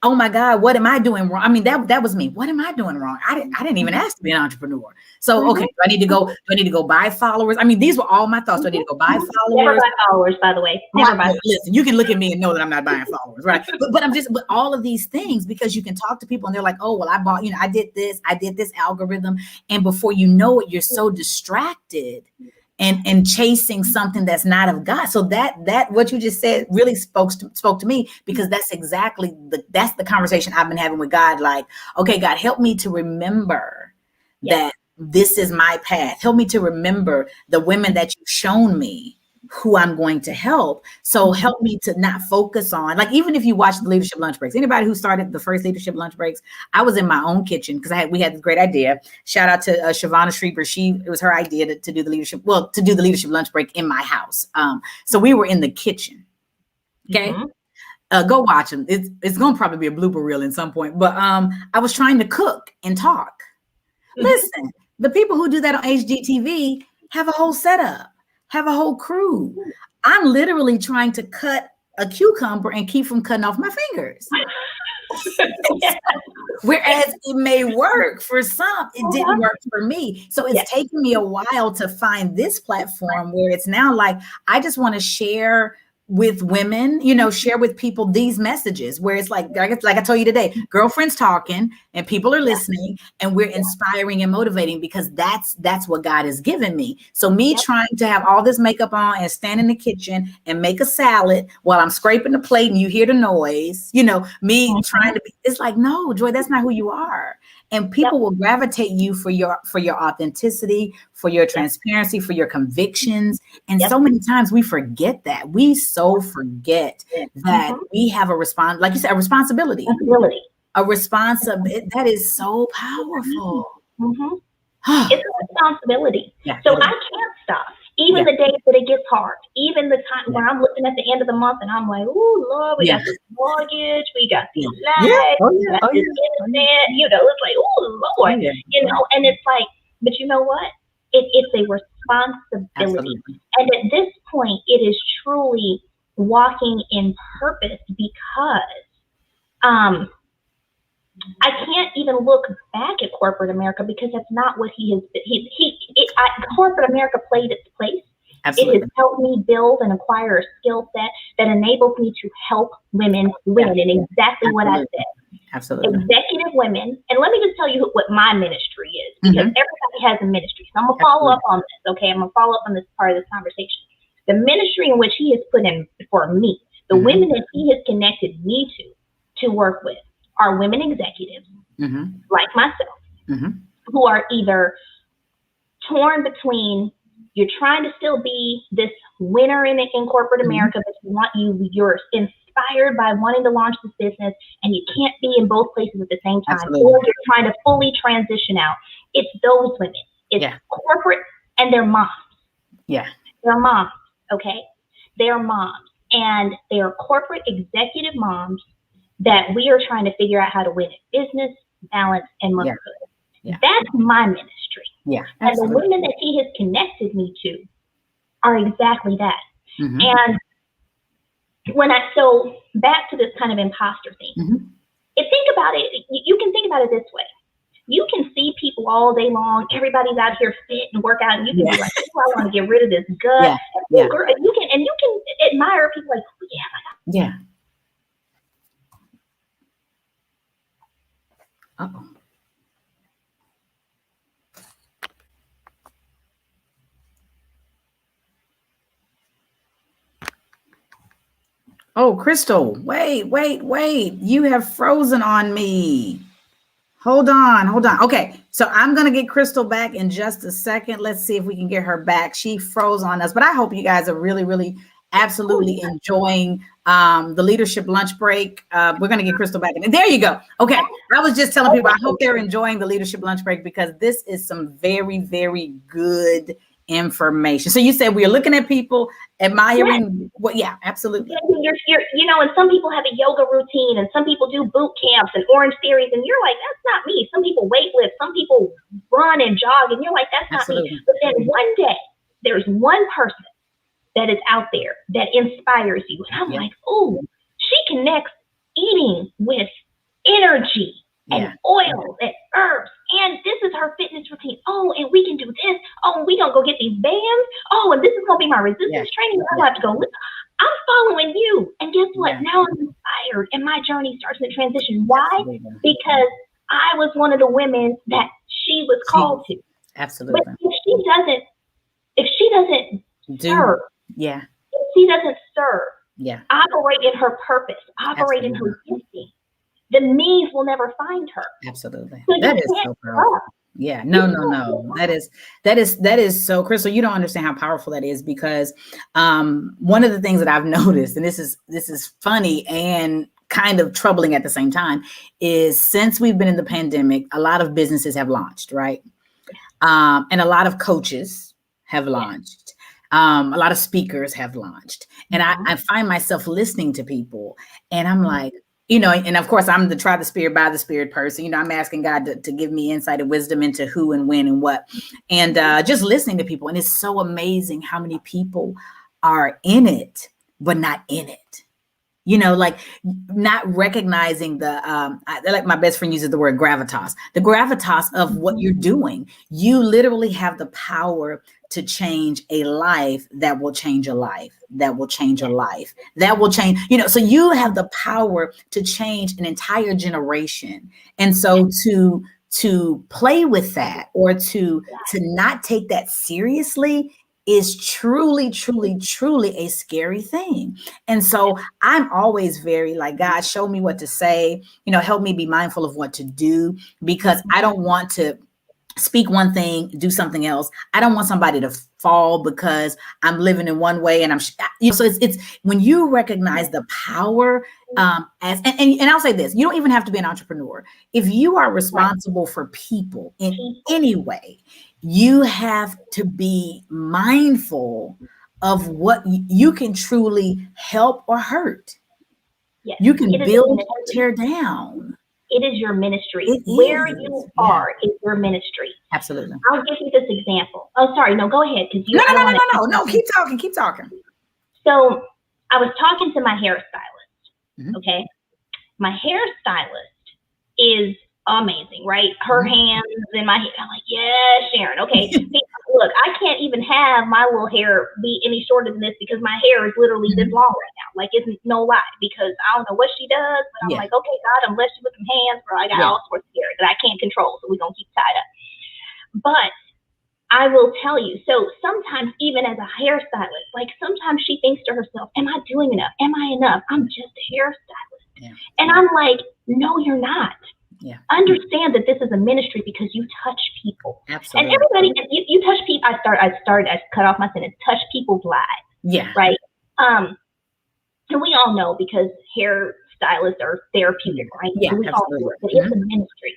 B: oh my God, what am I doing wrong? I mean, that was me. What am I doing wrong? I didn't even ask to be an entrepreneur. So, okay, do I need to go buy followers? I mean, these were all my thoughts. Do I need to go buy followers?
C: Never buy followers, by the way. Never buy followers.
B: Listen, you can look at me and know that I'm not buying followers, right? But all of these things, because you can talk to people and they're like, oh, well, I bought, I did this algorithm. And before you know it, you're so distracted and chasing something that's not of God. So that what you just said really spoke to me, because that's exactly that's the conversation I've been having with God. Like, okay, God, help me to remember that this is my path. Help me to remember the women that you've shown me who I'm going to help. So help me to not focus on, like, even if you watch the leadership lunch breaks, anybody who started the first leadership lunch breaks, I was in my own kitchen because we had this great idea. Shout out to Shavonna Schreiber. It was her idea to do the leadership lunch break in my house. So we were in the kitchen. Okay. Go watch them. It's going to probably be a blooper reel at some point, but I was trying to cook and talk. Listen, the people who do that on HGTV have a whole setup, have a whole crew. I'm literally trying to cut a cucumber and keep from cutting off my fingers. Whereas it may work for some, it didn't work for me. So it's taken me a while to find this platform where it's now like, I just want to share with women, share with people these messages where it's like I told you today, girlfriends talking and people are listening and we're inspiring and motivating, because that's what God has given me. So me trying to have all this makeup on and stand in the kitchen and make a salad while I'm scraping the plate and you hear the noise, me trying to be, it's like, no, Joy, that's not who you are. And people will gravitate you for your authenticity, for your transparency, for your convictions. And so many times we forget that. We so forget that we have like you said, a responsibility. A responsibility that is so powerful.
C: It's a responsibility. So I can't stop. Even the days that it gets hard, even the time where I'm looking at the end of the month and I'm like, oh, Lord, we got this mortgage, we got these lives, we got this internet, it's like, oh, Lord, and it's like, but you know what? It's a responsibility. Absolutely. And at this point, it is truly walking in purpose, because I can't even look back at corporate America, because that's not what he has been. Corporate America played its place. Absolutely. It has helped me build and acquire a skill set that enables me to help women win, and exactly what I said. Absolutely. Executive women. And let me just tell you what my ministry is, because everybody has a ministry. So I'm going to follow up on this. Okay. I'm going to follow up on this part of this conversation. The ministry in which he has put in for me, the women that he has connected me to work with, are women executives like myself, who are either torn between, you're trying to still be this winner in corporate America, but you're inspired by wanting to launch this business and you can't be in both places at the same time. Absolutely. Or you're trying to fully transition out. It's those women. It's corporate, and they're moms. They're moms. Okay. They're moms, and they are corporate executive moms that we are trying to figure out how to win in business, balance, and motherhood. That's my ministry.
B: Yeah.
C: And the women that he has connected me to are exactly that. And so back to this kind of imposter thing. Think about it. You can think about it this way. You can see people all day long. Everybody's out here fit and work out, and you can be like, "Oh, I want to get rid of this gut." And you can admire people like, oh, "Yeah, my God."
B: Yeah. Uh-oh. Oh, Crystal, wait. You have frozen on me. Hold on. Okay, so I'm going to get Crystal back in just a second. Let's see if we can get her back. She froze on us, but I hope you guys are really, absolutely enjoying the leadership lunch break. We're going to get Crystal back in. There you go. Okay, I was just telling people I hope they're enjoying the leadership lunch break because this is some very, very good information. So you said we're looking at people admiring. Well, yeah, absolutely.
C: And some people have a yoga routine, and some people do boot camps and Orange Theories, and you're like, that's not me. Some people weightlift, some people run and jog, and you're like, that's not me. But then one day, there's one person that is out there that inspires you, and I'm like, oh, she connects eating with energy and oil and herbs, and this is her fitness routine. Oh, and we can do this. Oh, and we gonna go get these bands. Oh, and this is gonna be my resistance training. I have to go. I'm following you, and guess what? Now I'm inspired, and my journey starts to transition. Why? Because I was one of the women that she was called to.
B: Absolutely.
C: But if she doesn't serve, if she doesn't serve, operate in her purpose, operate in her gifting, the means will never find her.
B: Absolutely.
C: So
B: that is so powerful. Yeah, no. That is so, Crystal, you don't understand how powerful that is because one of the things that I've noticed, and this is funny and kind of troubling at the same time, is since we've been in the pandemic, a lot of businesses have launched, right? And a lot of coaches have launched. A lot of speakers have launched. And I find myself listening to people and I'm like, and of course I'm the try the spirit by the spirit person. I'm asking God to give me insight and wisdom into who and when and what, and just listening to people. And it's so amazing how many people are in it, but not in it. Like not recognizing like my best friend uses the word gravitas, the gravitas of what you're doing. You literally have the power to change a life that will change a life, that will change a life, that will change, so you have the power to change an entire generation. And so to play with that or to not take that seriously is truly a scary thing. And so I'm always very like, God, show me what to say, help me be mindful of what to do, because I don't want to speak one thing, do something else. I don't want somebody to fall because I'm living in one way and I'm, so it's when you recognize the power and I'll say this, you don't even have to be an entrepreneur. If you are responsible for people in any way, you have to be mindful of what you can truly help or hurt. Yes. You can build or tear down.
C: It is your ministry. Where you are is your ministry.
B: Absolutely.
C: I'll give you this example. Oh, sorry. No, go ahead.
B: No. Keep talking.
C: So I was talking to my hairstylist. Okay. My hairstylist is amazing, right? Her hands in my hair. I'm like, yeah, Sharon. Okay. Look, I can't even have my little hair be any shorter than this because my hair is literally this long right now. Like, it's no lie, because I don't know what she does, but I'm like, okay, God, I'm blessed you with some hands, bro. I got all sorts of hair that I can't control, so we're going to keep tied up. But I will tell you, so sometimes even as a hairstylist, like sometimes she thinks to herself, am I doing enough? Am I enough? I'm just a hairstylist. Yeah. And I'm like, no, you're not. Yeah. Understand that this is a ministry because you touch people.
B: Absolutely.
C: And everybody, you touch people. I cut off my sentence, touch people's lives.
B: Yeah.
C: Right. And we all know because hair stylists are therapeutic, right?
B: Yeah,
C: we
B: absolutely.
C: all do it, but it's a ministry.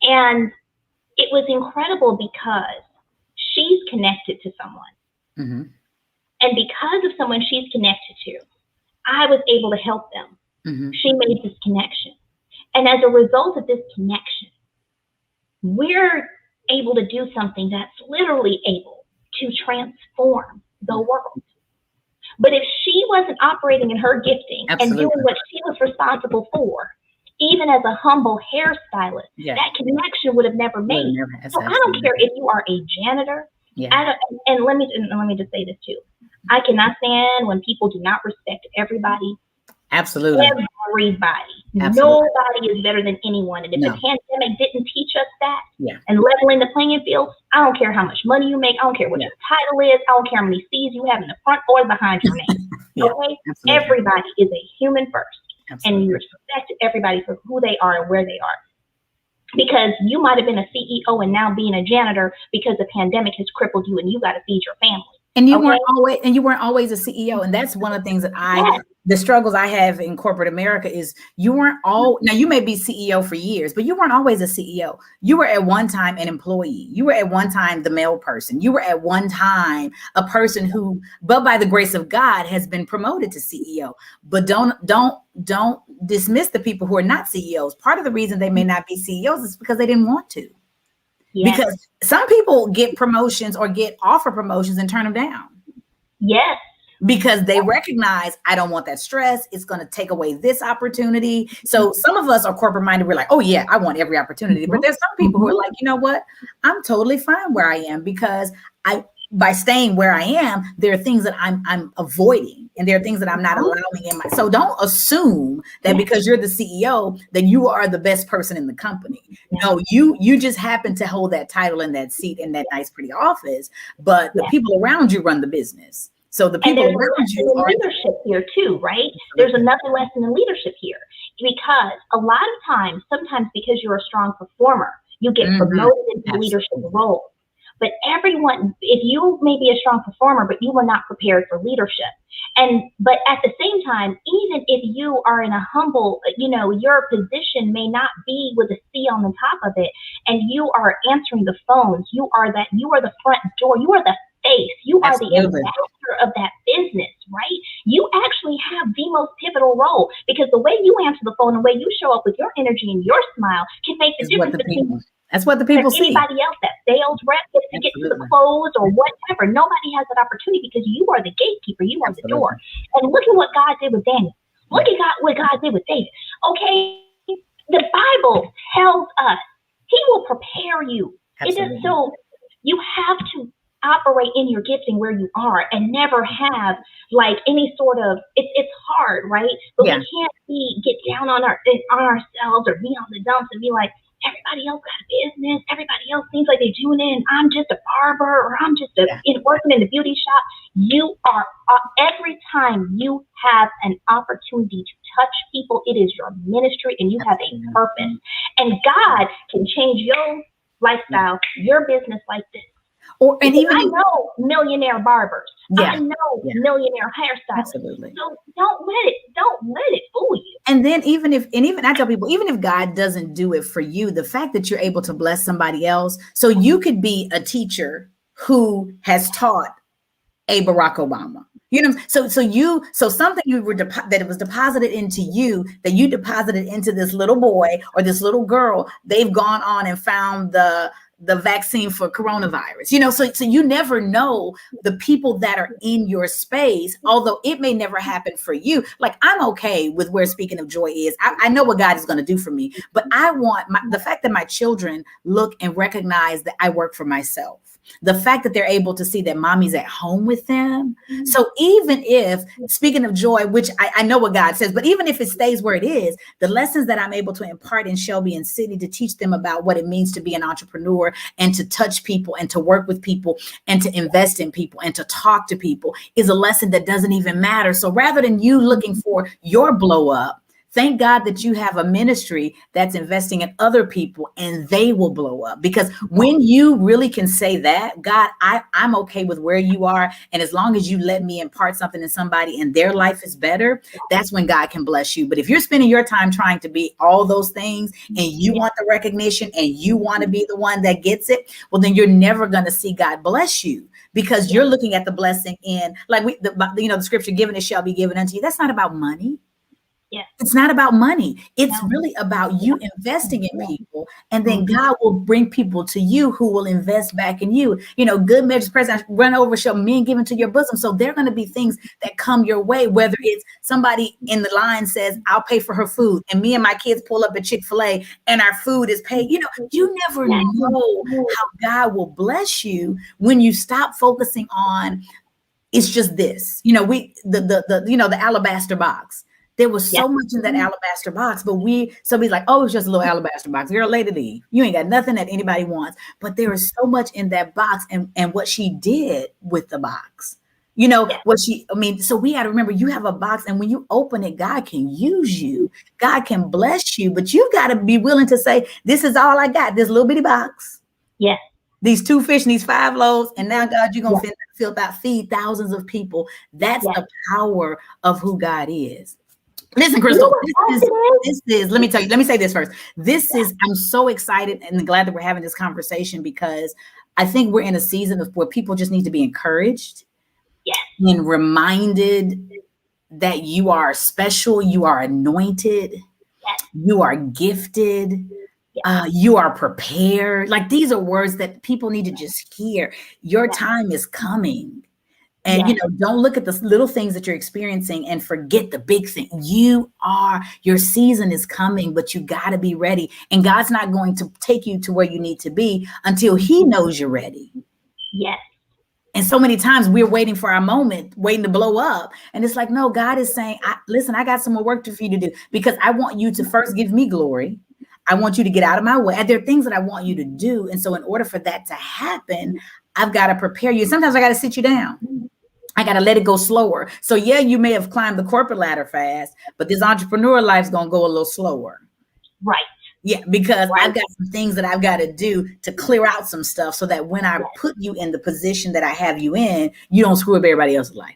C: And it was incredible because she's connected to someone. Mm-hmm. And because of someone she's connected to, I was able to help them. Mm-hmm. She made this connection. And as a result of this connection, we're able to do something that's literally able to transform the world. But if she wasn't operating in her gifting and doing what she was responsible for, even as a humble hairstylist, that connection would have never made. So I don't care if you are a janitor. And let me just say this too. I cannot stand when people do not respect everybody.
B: Absolutely.
C: Everybody. Nobody is better than anyone. And if the pandemic didn't teach us that, and leveling the playing field, I don't care how much money you make. I don't care what your title is. I don't care how many C's you have in the front or behind your name. Okay? Absolutely. Everybody is a human first. And you respect everybody for who they are and where they are. Because you might have been a CEO and now being a janitor because the pandemic has crippled you and you got to feed your family.
B: And you weren't always a CEO. And that's one of the things that the struggles I have in corporate America is you weren't now you may be CEO for years, but you weren't always a CEO. You were at one time an employee. You were at one time the mail person. You were at one time a person who, but by the grace of God, has been promoted to CEO. But don't dismiss the people who are not CEOs. Part of the reason they may not be CEOs is because they didn't want to. Yes. Because some people get promotions or get offer promotions and turn them down.
C: Yes.
B: Because they recognize, I don't want that stress. It's going to take away this opportunity. So some of us are corporate minded. We're like, oh yeah, I want every opportunity. But there's some people who are like, you know what? I'm totally fine where I am because by staying where I am, there are things that I'm avoiding and there are things that I'm not allowing in my. So don't assume that because you're the CEO, that you are the best person in the company. No, you just happen to hold that title and that seat in that nice, pretty office, but the people around you run the business. So the people around you are
C: leadership here too, right? There's another lesson in leadership here because a lot of times, sometimes because you're a strong performer, you get promoted into leadership roles. But everyone, if you may be a strong performer, but you were not prepared for leadership. But at the same time, even if you are in a humble, your position may not be with a C on the top of it, and you are answering the phones, you are the front door, you are the face, you are the ambassador of that business, right? You actually have the most pivotal role because the way you answer the phone, the way you show up with your energy and your smile can make the difference between
B: that's what the people see.
C: Anybody else, that sales rep gets to get to the close or whatever. Nobody has that opportunity because you are the gatekeeper. You are the door. And look at what God did with Daniel. Look at what God did with David. Okay, the Bible tells us He will prepare you. So you have to operate in your gifting where you are and never have like any sort of it's hard, right? But we can't get down on ourselves or be on the dumps and be like, everybody else got a business. Everybody else seems like they're doing it. And I'm just a barber or I'm just working in the beauty shop. You are, every time you have an opportunity to touch people, it is your ministry and you have a purpose. And God can change your lifestyle, your business like this. I know millionaire barbers. I know millionaire hairstylists.
B: Absolutely.
C: So don't let it fool you.
B: And then even I tell people, even if God doesn't do it for you, the fact that you're able to bless somebody else, so you could be a teacher who has taught a Barack Obama. So something that it was deposited into you, that you deposited into this little boy or this little girl, they've gone on and found the vaccine for coronavirus, so you never know the people that are in your space, although it may never happen for you. Like I'm okay with where Speaking of Joy is. I know what God is going to do for me, but I want the fact that my children look and recognize that I work for myself. The fact that they're able to see that mommy's at home with them. So even if, speaking of joy, which I know what God says, but even if it stays where it is, the lessons that I'm able to impart in Shelby and Sydney to teach them about what it means to be an entrepreneur and to touch people and to work with people and to invest in people and to talk to people is a lesson that doesn't even matter. So rather than you looking for your blow up, thank God that you have a ministry that's investing in other people and they will blow up. Because when you really can say that, God, I'm okay with where you are. And as long as you let me impart something in somebody and their life is better, that's when God can bless you. But if you're spending your time trying to be all those things and you want the recognition and you want to be the one that gets it, well, then you're never going to see God bless you because you're looking at the blessing in like the scripture, given it shall be given unto you. That's not about money. It's not about money. It's really about you investing in people, and then God will bring people to you who will invest back in you. You know, good measures, present, run over, shall men given to your bosom. So there are going to be things that come your way, whether it's somebody in the line says, I'll pay for her food, and me and my kids pull up at Chick-fil-A and our food is paid. You know, you never know how God will bless you when you stop focusing on, it's just this. You know, the alabaster box. There was so much in that alabaster box, but somebody's like, oh, it's just a little alabaster box. You're a lady leave. You ain't got nothing that anybody wants. But there is so much in that box, and what she did with the box. You know, so we got to remember, you have a box, and when you open it, God can use you. God can bless you, but you've got to be willing to say, this is all I got, this little bitty box.
C: Yes.
B: These 2 fish and these 5 loaves, and now, God, you're going to feed thousands of people. That's the power of who God is. Listen, Crystal, this is, let me say this first. I'm so excited and glad that we're having this conversation, because I think we're in a season where people just need to be encouraged and reminded that you are special, you are anointed, you are gifted, you are prepared. Like, these are words that people need to just hear. Your time is coming. And, you know, don't look at the little things that you're experiencing and forget the big thing. Your season is coming, but you got to be ready. And God's not going to take you to where you need to be until he knows you're ready.
C: Yes.
B: And so many times we're waiting for our moment, waiting to blow up. And it's like, no, God is saying, listen, I got some more work for you to do, because I want you to first give me glory. I want you to get out of my way. And there are things that I want you to do. And so in order for that to happen, I've got to prepare you. Sometimes I got to sit you down. I got to let it go slower. So you may have climbed the corporate ladder fast, but this entrepreneur life's going to go a little slower.
C: Right.
B: Yeah, because I've got some things that I've got to do to clear out some stuff, so that when I put you in the position that I have you in, you don't screw up everybody else's life.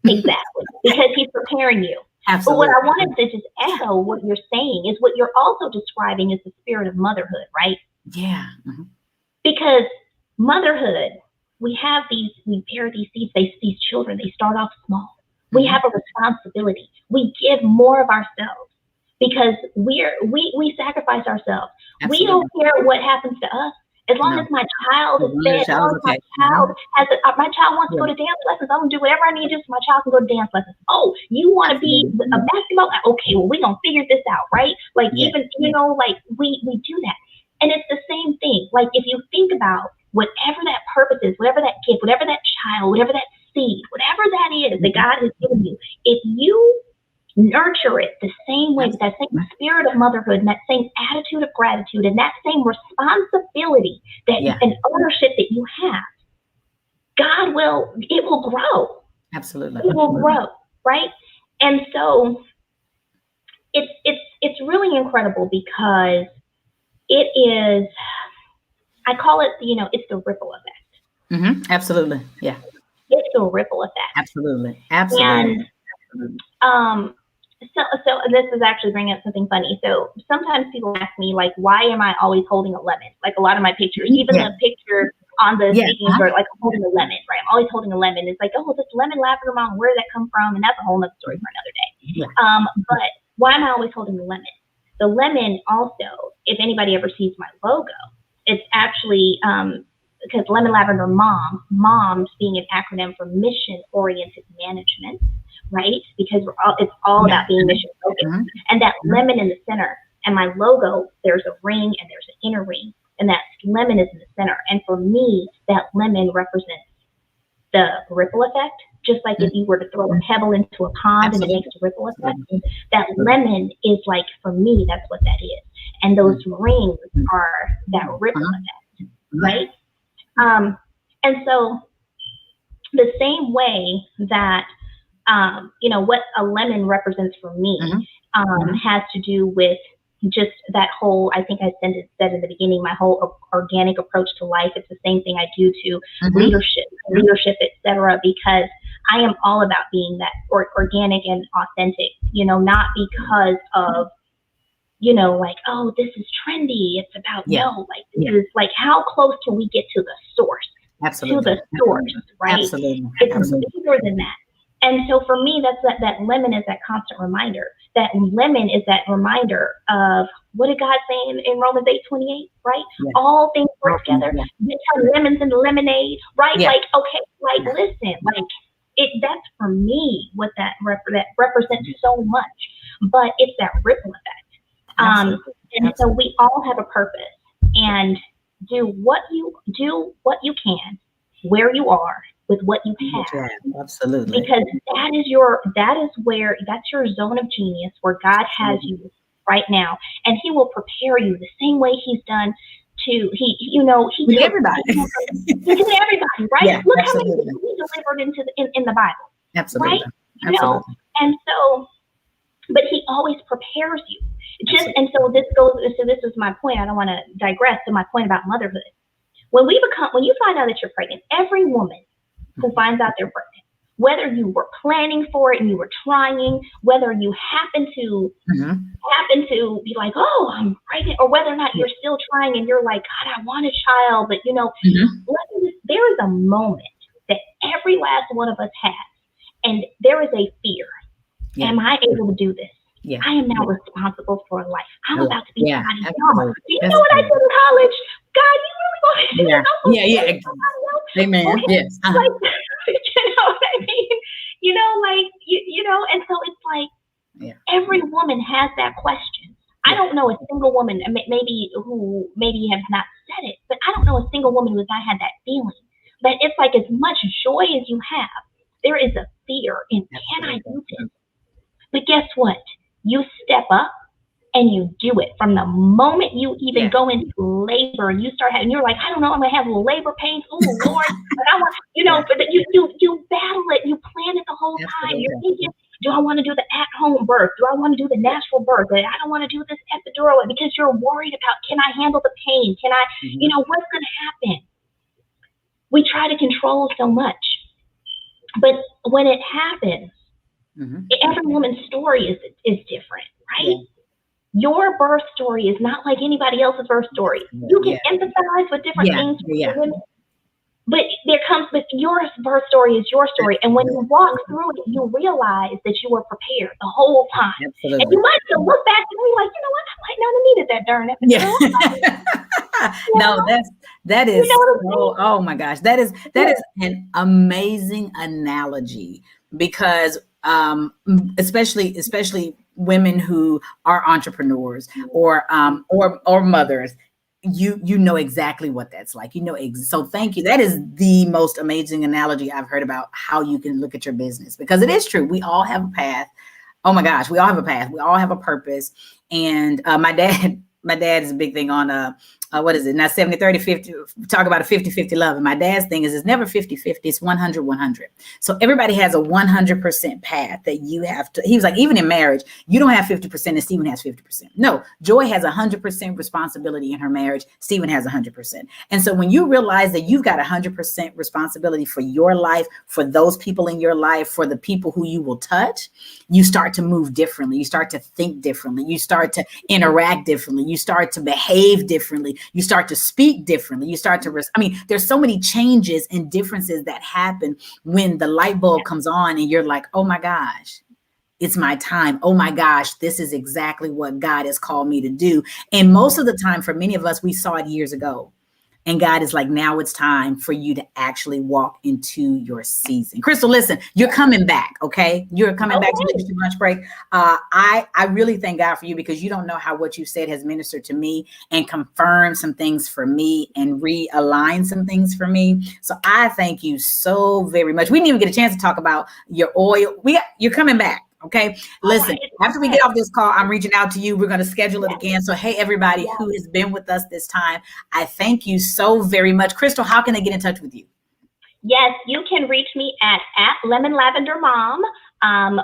C: Exactly. Because he's preparing you.
B: Absolutely.
C: But what I wanted to just echo what you're saying is what you're also describing is the spirit of motherhood, right?
B: Yeah. Mm-hmm.
C: Because motherhood, we bear these seeds, these children, they start off small. We have a responsibility. We give more of ourselves because we sacrifice ourselves.
B: Absolutely.
C: We don't care what happens to us. As long as my child is fed, as long as my child my child wants to go to dance lessons, I'm gonna do whatever I need to do so my child can go to dance lessons. Oh, you want to be a basketball? Okay, well, we're gonna figure this out, right? Like, even, you know, like we do that. And it's the same thing. Like, if you think about whatever that purpose is, whatever that gift, whatever that child, whatever that seed, whatever that is that God has given you, if you nurture it the same way, with that same spirit of motherhood and that same attitude of gratitude and that same responsibility that and ownership that you have, it will grow.
B: Absolutely.
C: It will grow, right? And so it's really incredible, because it is, I call it, you know, it's the ripple effect.
B: Mm-hmm. Absolutely. Yeah.
C: It's the ripple effect.
B: Absolutely. Absolutely.
C: And so this is actually bringing up something funny. So sometimes people ask me, like, why am I always holding a lemon? Like, a lot of my pictures, even the picture on the speaking bird, like, I'm holding a lemon, right? I'm always holding a lemon. It's like, oh, this lemon lavender mom, where did that come from? And that's a whole nother story for another day. But why am I always holding the lemon? The lemon also, if anybody ever sees my logo, it's actually because Lemon Lavender moms being an acronym for mission-oriented management, right? Because it's all about being mission-focused. And that lemon in the center, and my logo, there's a ring and there's an inner ring, and that lemon is in the center. And for me, that lemon represents the ripple effect. Just like if you were to throw a pebble into a pond and it makes a ripple effect, that lemon is like, for me, that's what that is. And those rings are that ripple effect, right? And so the same way that, you know, what a lemon represents for me has to do with just that whole, I think I said in the beginning, my whole organic approach to life. It's the same thing I do to leadership, etc., because I am all about being that organic and authentic, you know, not because of, you know, like, oh, this is trendy. It's about, no, like, this is like, how close can we get to the source?
B: Absolutely.
C: To the source, right?
B: Absolutely.
C: It's bigger than that. And so for me, that lemon is that constant reminder. That lemon is that reminder of, what did God say in Romans 8:28, right?
B: Yeah.
C: All things work together. You turn lemons into lemonade, right?
B: Yeah.
C: Like, okay, like, listen, like, that's for me what that represents so much. But it's that ripple effect. And so we all have a purpose, and do what you can, where you are, with what you have.
B: Absolutely.
C: Because that's your zone of genius, where God has you right now, and He will prepare you the same way He's done to
B: with everybody.
C: He did everybody, right?
B: Yeah,
C: Look
B: absolutely.
C: how many people He delivered in the Bible.
B: Absolutely.
C: Right? Absolutely. And so, but He always prepares you. And so this is my point. I don't want to digress to my point about motherhood. When you find out that you're pregnant, every woman who finds out they're pregnant, whether you were planning for it and you were trying, whether you happen to be like, oh, I'm pregnant, or whether or not you're still trying and you're like, God, I want a child, but there is a moment that every last one of us has, and there is a fear. Yeah. Am I able to do this? Yeah. I am now responsible for a life. I'm about to be somebody's mom. Do you know what I did in college? God, you really want to do this?
B: Amen.
C: Okay.
B: Yes.
C: Like, you know what I mean? And so it's like, every woman has that question. I don't know a single woman, who has not said it, but I don't know a single woman who has not had that feeling. But it's like, as much joy as you have, there is a fear in, can I do this? But guess what? You step up and you do it. From the moment you even go into labor and you start having, you're like, I don't know, I'm gonna have labor pains. Oh Lord, but I want, but you battle it. You plan it the whole time. You're thinking, do I want to do the at-home birth? Do I want to do the natural birth? I don't want to do this epidural, because you're worried about, can I handle the pain? Can I, what's gonna happen? We try to control so much, but when it happens, every woman's story is different, right? Yeah. Your birth story is not like anybody else's birth story. You can empathize with different things for women, but your birth story is your story. And when you walk through it, you realize that you were prepared the whole time. Absolutely. And you might still look back and be like, I might not have needed that darn episode.
B: No, that is oh my gosh, that is an amazing analogy, because especially women who are entrepreneurs or mothers, you know exactly what that's like. So thank you. That is the most amazing analogy I've heard about how you can look at your business, because it is true. We all have a path. Oh my gosh, we all have a path. We all have a purpose. And my dad is a big thing on what is it? Not 70, 30, 50, talk about a 50-50 love. And my dad's thing is, it's never 50-50, it's 100-100. So everybody has a 100% path that you have to, he was like, even in marriage, you don't have 50% and Stephen has 50%. No, Joy has 100% responsibility in her marriage. Stephen has 100%. And so when you realize that you've got 100% responsibility for your life, for those people in your life, for the people who you will touch, you start to move differently. You start to think differently. You start to interact differently. You start to behave differently. You start to speak differently. You start to, there's so many changes and differences that happen when the light bulb comes on and you're like, oh my gosh, it's my time. Oh my gosh, this is exactly what God has called me to do. And most of the time, for many of us, we saw it years ago. And God is like, now it's time for you to actually walk into your season. Crystal, listen, you're coming back, okay? You're coming back to Leadership Lunch Break. I really thank God for you, because you don't know how what you said has ministered to me and confirmed some things for me and realigned some things for me. So I thank you so very much. We didn't even get a chance to talk about your oil. You're coming back. Okay. Listen, after we get off this call, I'm reaching out to you. We're going to schedule it again. So, hey, everybody who has been with us this time, I thank you so very much. Crystal, how can they get in touch with you?
C: Yes, you can reach me at Lemon Lavender Mom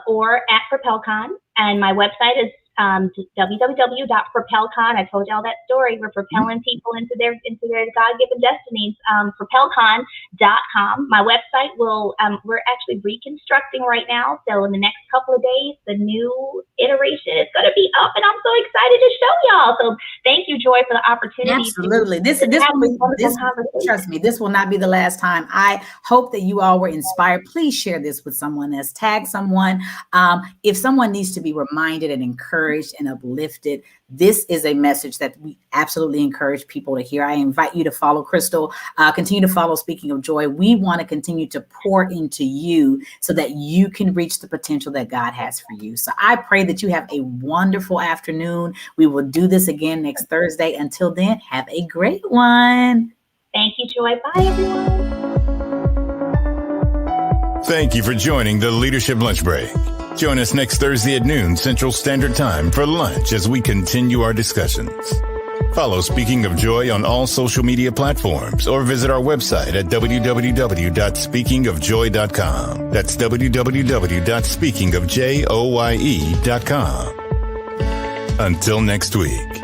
C: or at PropelCon. And my website is www.propelcon. I told y'all that story. We're propelling people into their God-given destinies. Propelcon.com. My website we're actually reconstructing right now. So in the next couple of days, the new iteration is going to be up, and I'm so excited to show y'all. So thank you, Joy, for the opportunity.
B: Absolutely. Trust me, this will not be the last time. I hope that you all were inspired. Please share this with someone else. Tag someone. If someone needs to be reminded and encouraged and uplifted, this is a message that we absolutely encourage people to hear. I invite you to follow Crystal. Continue to follow Speaking of Joy. We want to continue to pour into you so that you can reach the potential that God has for you. So I pray that you have a wonderful afternoon. We will do this again next Thursday. Until then, have a great one.
C: Thank you, Joy. Bye, everyone.
A: Thank you for joining the Leadership Lunch Break. Join us next Thursday at noon Central Standard Time for lunch as we continue our discussions. Follow Speaking of Joy on all social media platforms or visit our website at www.speakingofjoy.com. That's www.speakingofjoye.com. Until next week.